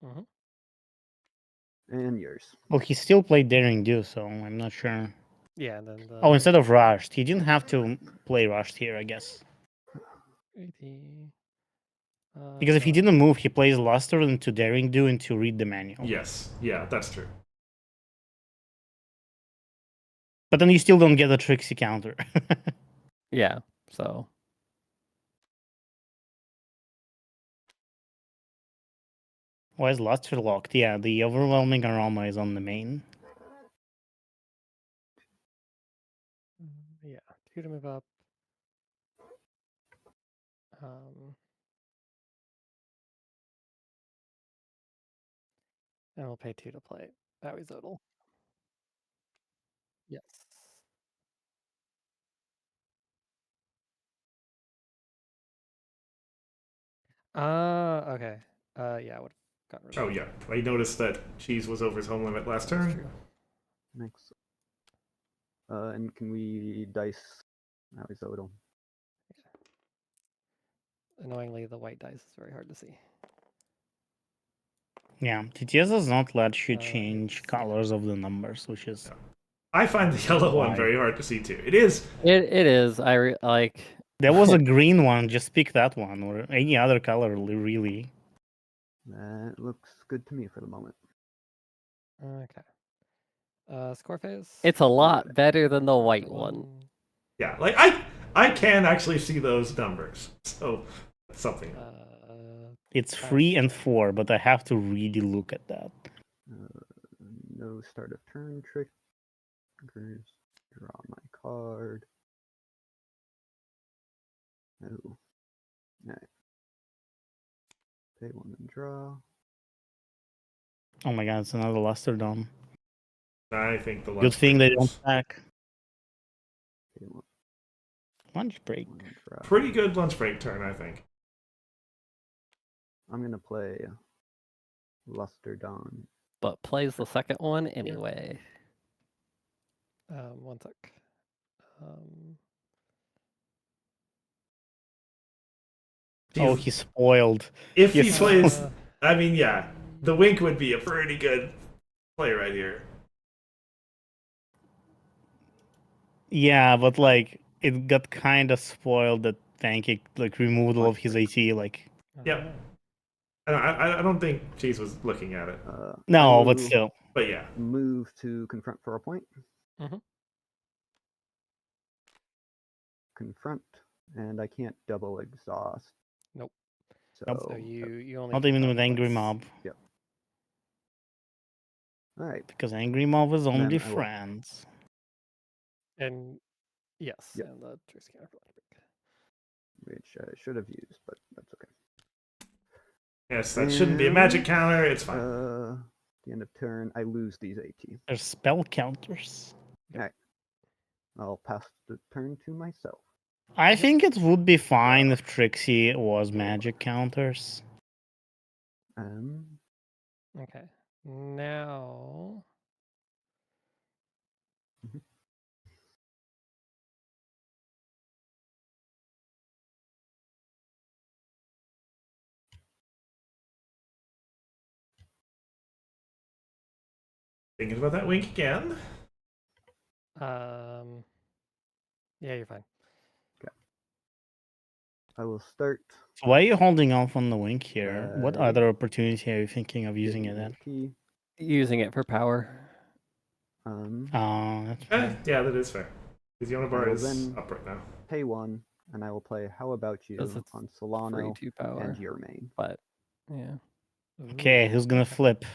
Mhm. And yours. Well, he still played Daring Do, so I'm not sure. Yeah, and then the Oh, instead of Rushed. He didn't have to play Rushed here, I guess. Because if he didn't move, he plays Luster into Daring Do into Read the Manual. Yes, yeah, that's true. But then you still don't get a Trixie counter. Yeah, so Why is Luster locked? Yeah, the Overwhelming Aroma is on the main. yeah, 2 to move up. And we'll pay 2 to play Zodal. Yes. Okay. Yeah, I would have gotten rid of Oh yeah, I noticed that Cheese was over his home limit last that. That's turn. true. Next. And can we dice Arizodal? Annoyingly, the white dice is very hard to see. Yeah, TTS does not let you change Yes. colors of the numbers, which is... I find the yellow one Why? very hard to see too. It is. it is. Like. There was a green one, just pick that one, or any other color, really. That looks good to me for the moment. Okay. Score phase. It's a lot better than the white one. Yeah, like I can actually see those numbers. So that's something. It's 3 and 4, but I have to really look at that. No start of turn triggers. Draw my card. Oh. Alright. Pay 1 and draw. Oh my god, it's another Luster Dome. I think the lunch Good thing break they don't was stack. Okay, Lunch break. one drop. pretty good lunch break turn, I think. I'm gonna play Luster Dawn. But plays the second one anyway. One sec. Oh, He's- he's spoiled. If he He's plays, Uh, I mean, yeah, the wink would be a pretty good play right here. Yeah, but like it got kind of spoiled that Pancake like removal of his AT. Like Yep. I don't think Cheese was looking at it, I no, but will still. but yeah. move to confront for a point. Mhm. Confront, and I can't double exhaust. Nope. So, So you only Not keep even that with in Angry place. Mob. all right. Because Angry Mob is only Then I will- friends. And yes, Yep. and the true scanner for lunch break. Which I should have used, but that's okay. Yes, that shouldn't be a magic And, counter. It's fine. The end of turn, I lose these AT. There's spell counters. I'll pass the turn to myself. I think it would be fine if Trixie was magic counters. Okay. Now Mhm. Thinking about that wink again. yeah, you're fine. I will start So why are you holding off on the wink here? What Right. other opportunity are you thinking of using it getting in? AT. Using it for power. That's fair. Yeah, that is fair. Because Yona Bar will is then- up right now. Pay one, and I will play How About You 'Cause it's on Free Solano 2 power. and your main. But yeah. Okay, who's gonna flip?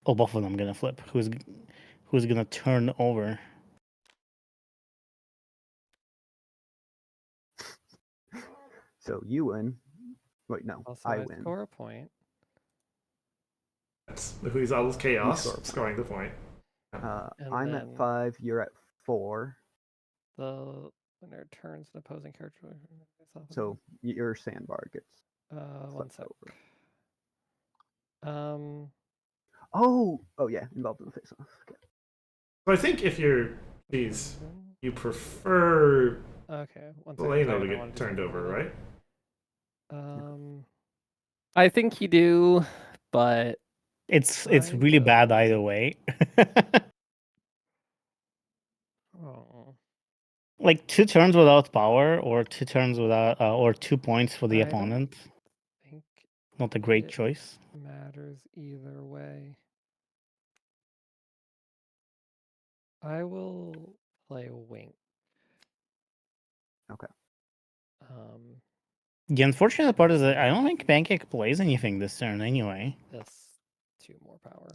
Oh, both of them gonna flip. Who's gonna turn over? So you win. Wait, no, Also, I I win. score a point. That's who's all chaos score a point. scoring the point. And I'm then- at 5. You're at 4. The winner turns an opposing character. So your sandbar gets. one flipped sec. over. Oh yeah, involved in the face-off. Okay. So I think if you're Cheese, you prefer Okay, one second. Solano to I get wanna do turned something over, really- right? I think you do, but It's I really bad will- either way. Oh, Like 2 turns without power, or 2 turns without, or 2 points for the I don't- opponent. I think Not a great it- choice. matters either way. I will play Wink. Okay. The unfortunate part is that I don't think Pancake plays anything this turn anyway. This 2 more power.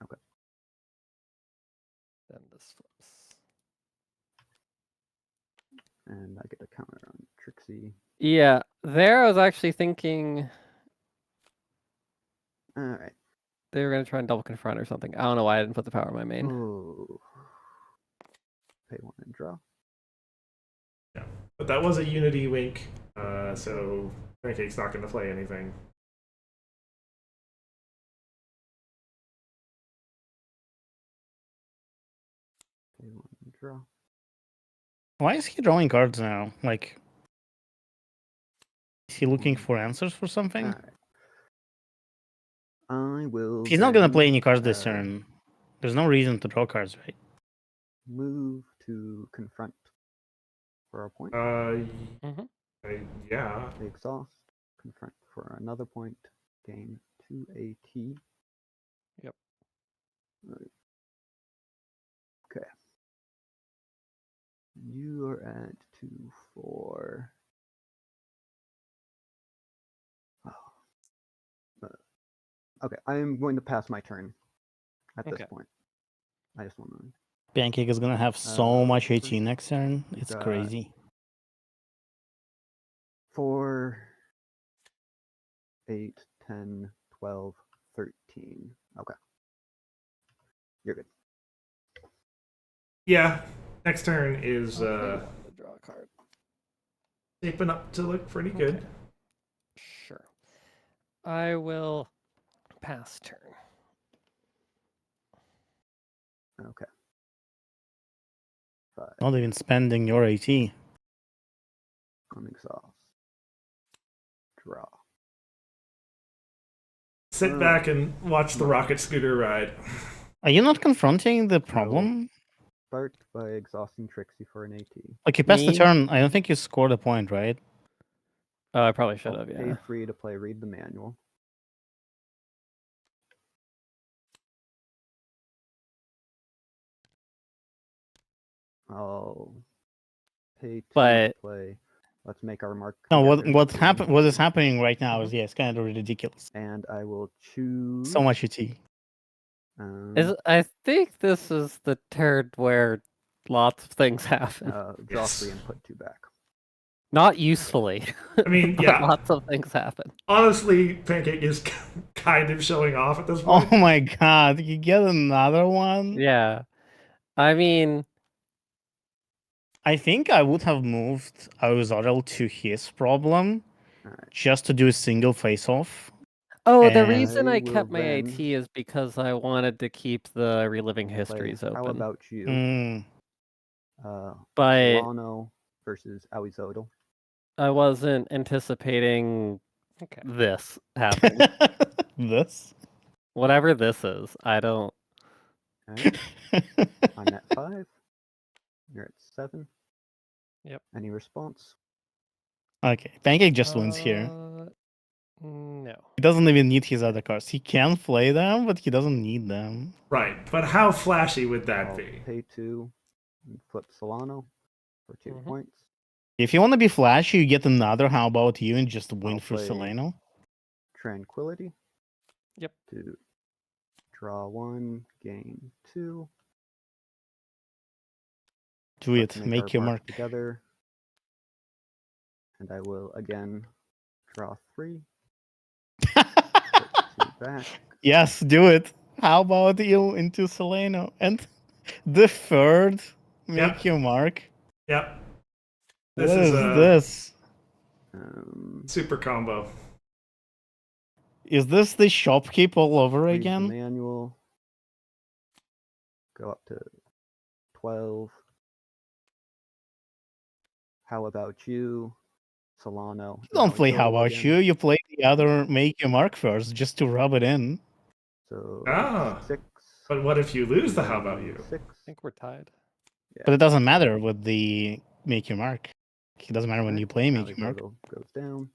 Okay. Then this flips. And I get a counter on Trixie. yeah, there I was actually thinking All right. they were gonna try and double confront or something. I don't know why I didn't put the power in my main. Oh. Pay one and draw. But that was a Unity wink, so Pancake's not going to play anything. Pay one and draw. Why is he drawing cards now? Like, is he looking for answers for something? All right. I will. He's not gonna then, play any cards this uh, turn. There's no reason to draw cards, right? Move to confront for a point. Mhm. Yeah. Exhaust. Confront for another point. Gain 2 AT. Yep. Right. Okay. You are at 2, 4. Oh. Okay, I am going to pass my turn at this Okay. point. I just want to. Pancake is gonna have so much AT first next turn. we It's got- crazy. 4, 8, 10, 12, 13. Okay. You're good. Yeah. Next turn is I'll pay one to draw a card. shaping up to look pretty good. Okay. Sure. I will pass turn. Okay. 5. Not even spending your AT. Unexhaust. Draw. Sit back and watch the rocket scooter ride. Are you not confronting the problem? Start by exhausting Trixie for an AT. Like, you passed the Me? turn. I don't think you scored a point, right? Oh, I probably should I'll have, pay yeah. 3 to play Read the Manual. I'll pay 2 to But play Let's Make Our Mark. No, Together. what is happening right now is it's kind of ridiculous. And I will choose. So much AT. I think this is the turn where lots of things happen. Draw Yes. 3 and put 2 back. Not usefully. I mean, but yeah. lots of things happen. Honestly, Pancake is kind of showing off at this point. Oh my god, you get another one? Yeah. I mean, I think I would have moved Aristotle to his problem Alright. just to do a single face-off. oh, the And- reason I I kept will my AT then is because I wanted to keep the reliving play histories How open. About You? Mm. But Solano versus Aizodal. I wasn't anticipating this happening. This? Whatever this is, I don't. Okay. I'm at 5. You're at 7. Yep. Any response? Okay, Pancake just wins here. No. He doesn't even need his other cards. He can play them, but he doesn't need them. Right, but how flashy would that I'll be? pay 2 and flip Solano for 2 Mhm. points. If you want to be flashy, you get another How About You and just win I'll for play Solano. Tranquility. Yep. To draw 1, gain 2. Do Let's it. make our Make your mark. together. And I will again draw 3. Put 2 back. Yes, do it. How about you into Solano? And the third, make Yep. your mark. Yep. What This is is a this? super combo. Is this the shopkeep all over Read the again? manual. Go up to 12. How About You? Solano. You don't play How Aizodal About again. You. You play the other make your mark first, just to rub it in. So Ah. 6. But what if you lose the How About You? 6. I think we're tied. But it doesn't matter with the make your mark. It doesn't matter when you play make your mark. Aizodal goes down.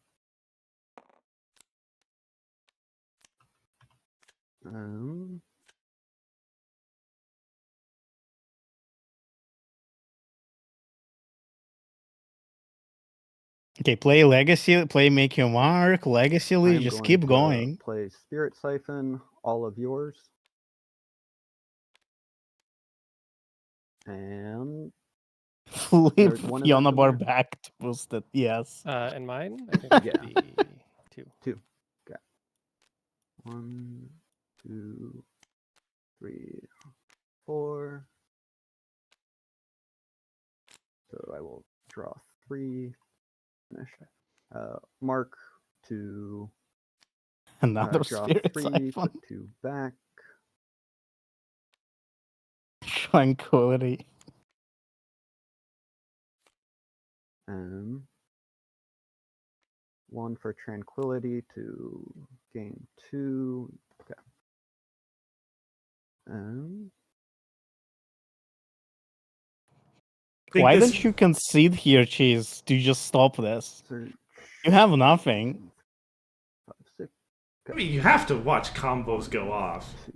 Okay, play Legacy, play make your mark, Legacy, I'm just going keep to going. Play Spirit Siphon, all of yours. And Flip there's one of those in Yonabar there. back to boost it, yes. And mine? I think Yeah. would be 2. 2. Okay. 1, 2, 3, 4. So I will draw 3. Finish. Mark to Another draw Spirit 3, Siphon. put 2 back. Tranquility. Um, 1 for Tranquility to gain 2. Okay. Think Why this- don't you concede here, Cheese? To just stop this? Search. You have nothing. 5, 6. I mean, you have to watch combos go off. 2.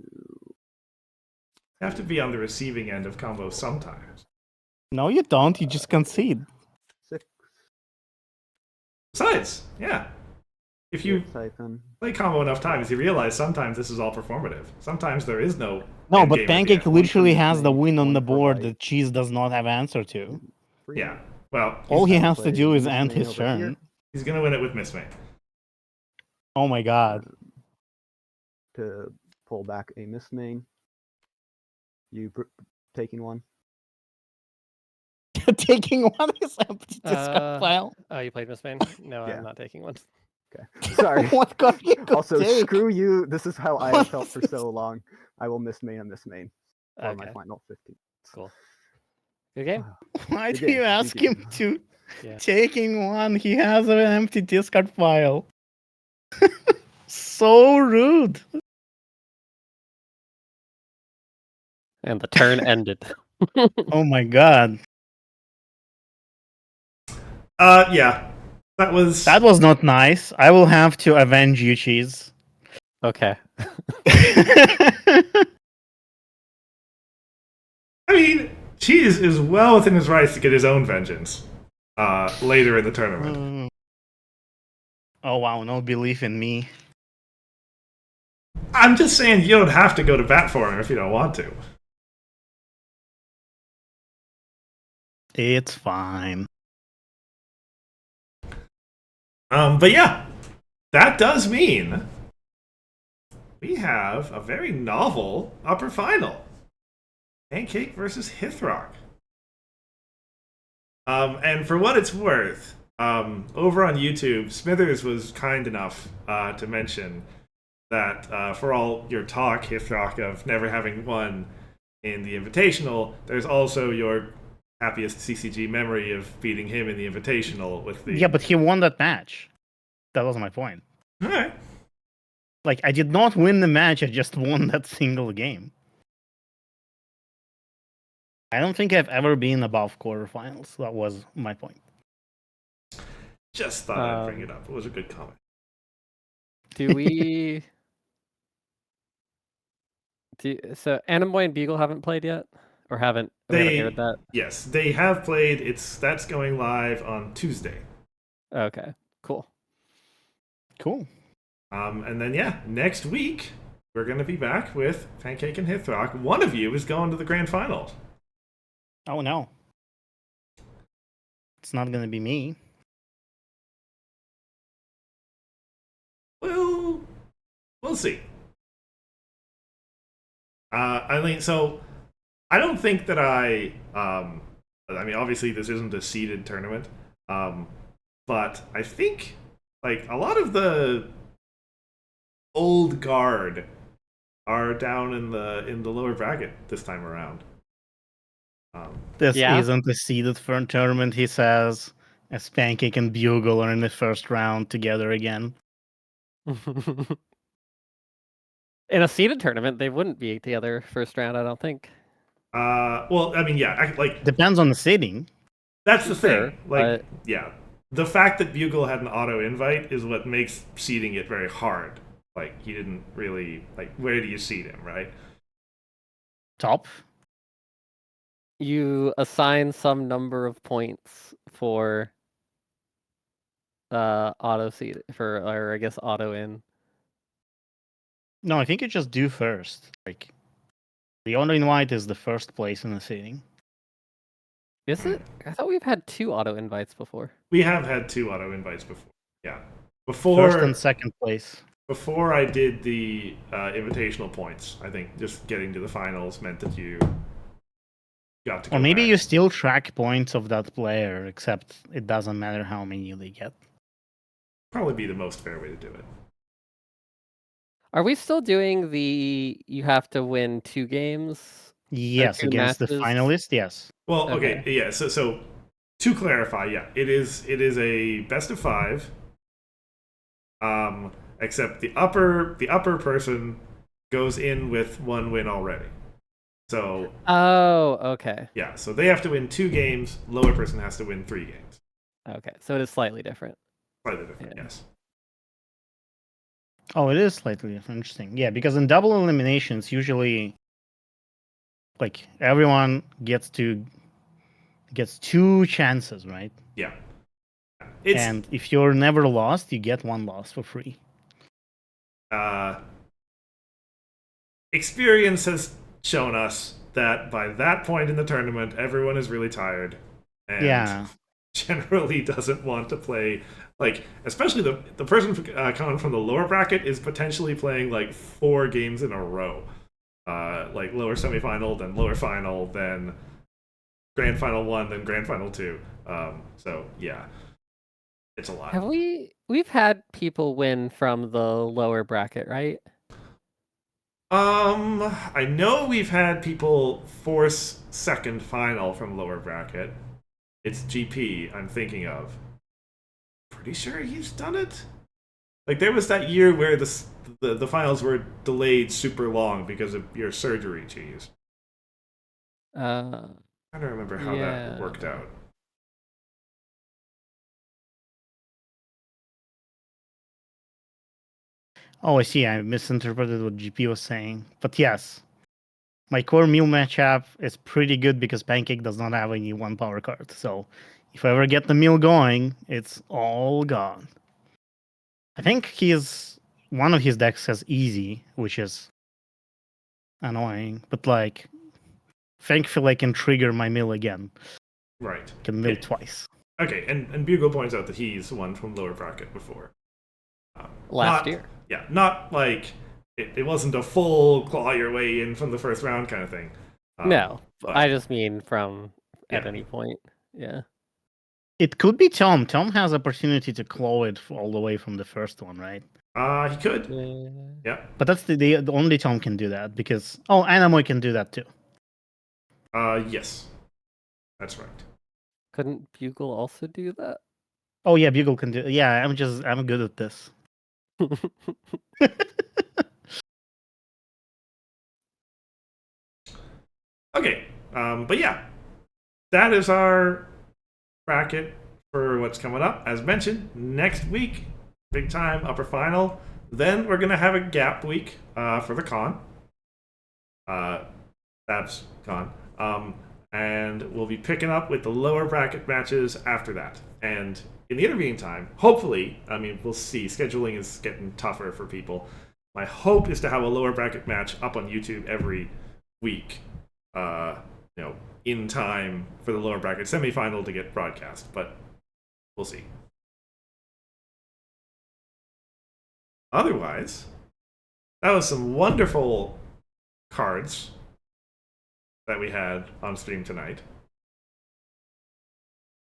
You have to be on the receiving end of combos sometimes. No, you don't. You just concede. 6. Besides, yeah. If you Siphon. play combo enough times, you realize sometimes this is all performative. Sometimes there is no. No, end but game at the Pancake end. literally One for has the Mistake, win on one the for board Light. that Cheese does not have answer to. 2, 3. Yeah. Well, All he he's, has to do Play is end Mistake his over turn. here. he's gonna win it with Mismate. Oh my god. To pull back a Miss Main. You taking one? Taking one is empty discard pile. Oh, you played Miss Main? No, Yeah. I'm not taking one. Okay. Sorry. What card you could Also, take? screw you. This is how I What have felt is for this? so long. I will miss main for my Okay, final 15. cool. Good game. Why Good do you game, ask GG. him to Yeah. taking one? He has an empty discard pile. So rude. And the turn ended. Oh my god. Yeah. That was. That was not nice. I will have to avenge you, Cheese. Okay. I mean, Cheese is well within his rights to get his own vengeance later in the tournament. Oh wow, no belief in me. I'm just saying you don't have to go to bat for him if you don't want to. It's fine. But yeah, that does mean we have a very novel upper final. Pancake versus Hithroc. And for what it's worth, over on YouTube, Smithers was kind enough to mention that for all your talk, Hithroc, of never having won in the Invitational, there's also your happiest CCG memory of beating him in the Invitational with the... Yeah, but he won that match. That was my point. Alright. Like, I did not win the match, I just won that single game. I don't think I've ever been above quarterfinals. That was my point. Just thought I'd bring it up. It was a good comment. Do we? So Anemoy and Beagle haven't played yet, or haven't? We haven't aired that. Yes, they have played. That's going live on Tuesday. Okay, cool. Cool. And then yeah, next week we're gonna be back with Pancake and Hithroc. One of you is going to the grand final. Oh no. It's not gonna be me. Well, we'll see. I mean, so I don't think that I mean, obviously this isn't a seeded tournament, but I think like a lot of the old guard are down in the lower bracket this time around. This Yeah. isn't a seeded for tournament, he says, as Pancake and Bugle are in the first round together again. In a seeded tournament, they wouldn't be together first round, I don't think. Well, I mean, yeah, like Depends on the seeding. that's the Sure, thing. Like, but- yeah, the fact that Bugle had an auto invite is what makes seeding it very hard. Like, he didn't really like. Where do you seed him, right? Top. You assign some number of points for auto seed or I guess auto in. No, I think you just do first. Like, the auto invite is the first place in the seeding. Is it? I thought we've had 2 auto invites before. We have had 2 auto invites before. Yeah, before First and second place. before I did the invitational points. I think just getting to the finals meant that you got to. Go Or maybe back. you still track points of that player, except it doesn't matter how many they get. Probably be the most fair way to do it. Are we still doing the you have to win 2 games? Yes, 2 against the matches? finalist, yes. Well, okay, Okay. yeah. So to clarify, yeah, it is a best of 5. Except the upper person goes in with 1 win already. So Oh, okay. yeah, so they have to win 2 games. Lower person has to win 3 games. Okay. So it is slightly different. Slightly different, Yeah. yes. Oh, it is slightly different. Interesting. Yeah, because in double eliminations, usually, like, everyone gets 2 chances, right? Yeah. It's And if you're never lost, you get 1 loss for free. Experience has shown us that by that point in the tournament, everyone is really tired and Yeah. generally doesn't want to play. Like, especially the person coming from the lower bracket is potentially playing like 4 games in a row. like lower semifinal, then lower final, then grand final 1, then grand final 2. So yeah, it's a lot. Have we've had people win from the lower bracket, right? I know we've had people force second final from lower bracket. It's GP I'm thinking of. Pretty sure he's done it. Like there was that year where the finals were delayed super long because of your surgery, cheese. Uh, I don't remember how that worked out. Oh, I see. I misinterpreted what GP was saying. But yes, my core Mew matchup is pretty good because Pancake does not have any 1 power card. So if I ever get the Mew going, it's all gone. I think one of his decks has easy, which is annoying. But like, thankfully I can trigger my mill again. Right. I can mill twice. Okay, and Bugle points out that he's won from lower bracket before. last year. Yeah, not like it wasn't a full claw your way in from the first round kind of thing. No, but- I just mean from at Yeah. any point. Yeah. It could be Tom. Tom has opportunity to claw it all the way from the first one, right? He could. Yeah. Yeah. But that's the only Tom can do that because Anamoy can do that too. Yes. That's right. Couldn't Bugle also do that? Oh yeah, Bugle can do. Yeah, I'm good at this. Okay. But yeah, that is our bracket for what's coming up. As mentioned, next week, big time upper final. Then we're gonna have a gap week for the con. That's con. And we'll be picking up with the lower bracket matches after that. And in the intervening time, hopefully, I mean, we'll see. Scheduling is getting tougher for people. My hope is to have a lower bracket match up on YouTube every week. In time for the lower bracket semifinal to get broadcast, but we'll see. Otherwise, that was some wonderful cards that we had on stream tonight.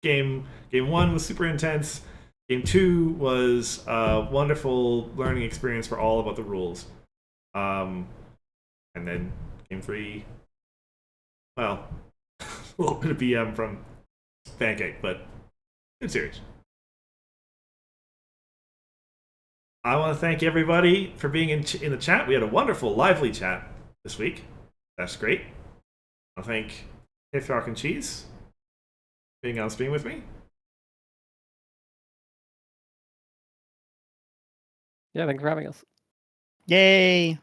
Game 1 was super intense. Game 2 was a wonderful learning experience for all about the rules. And then Game 3, well, a little bit of BM from Pancake, but good series. I want to thank everybody for being in the chat. We had a wonderful, lively chat this week. That's great. I thank Hithroc and Cheese for being on stream with me. Yeah, thanks for having us. Yay!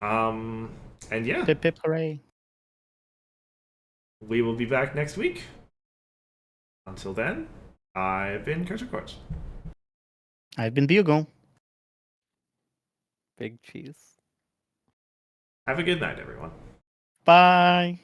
And yeah, Pip pip hooray! we will be back next week. Until then, I've been Cursor Quartz. I've been Bugle. Big cheese. Have a good night, everyone. Bye.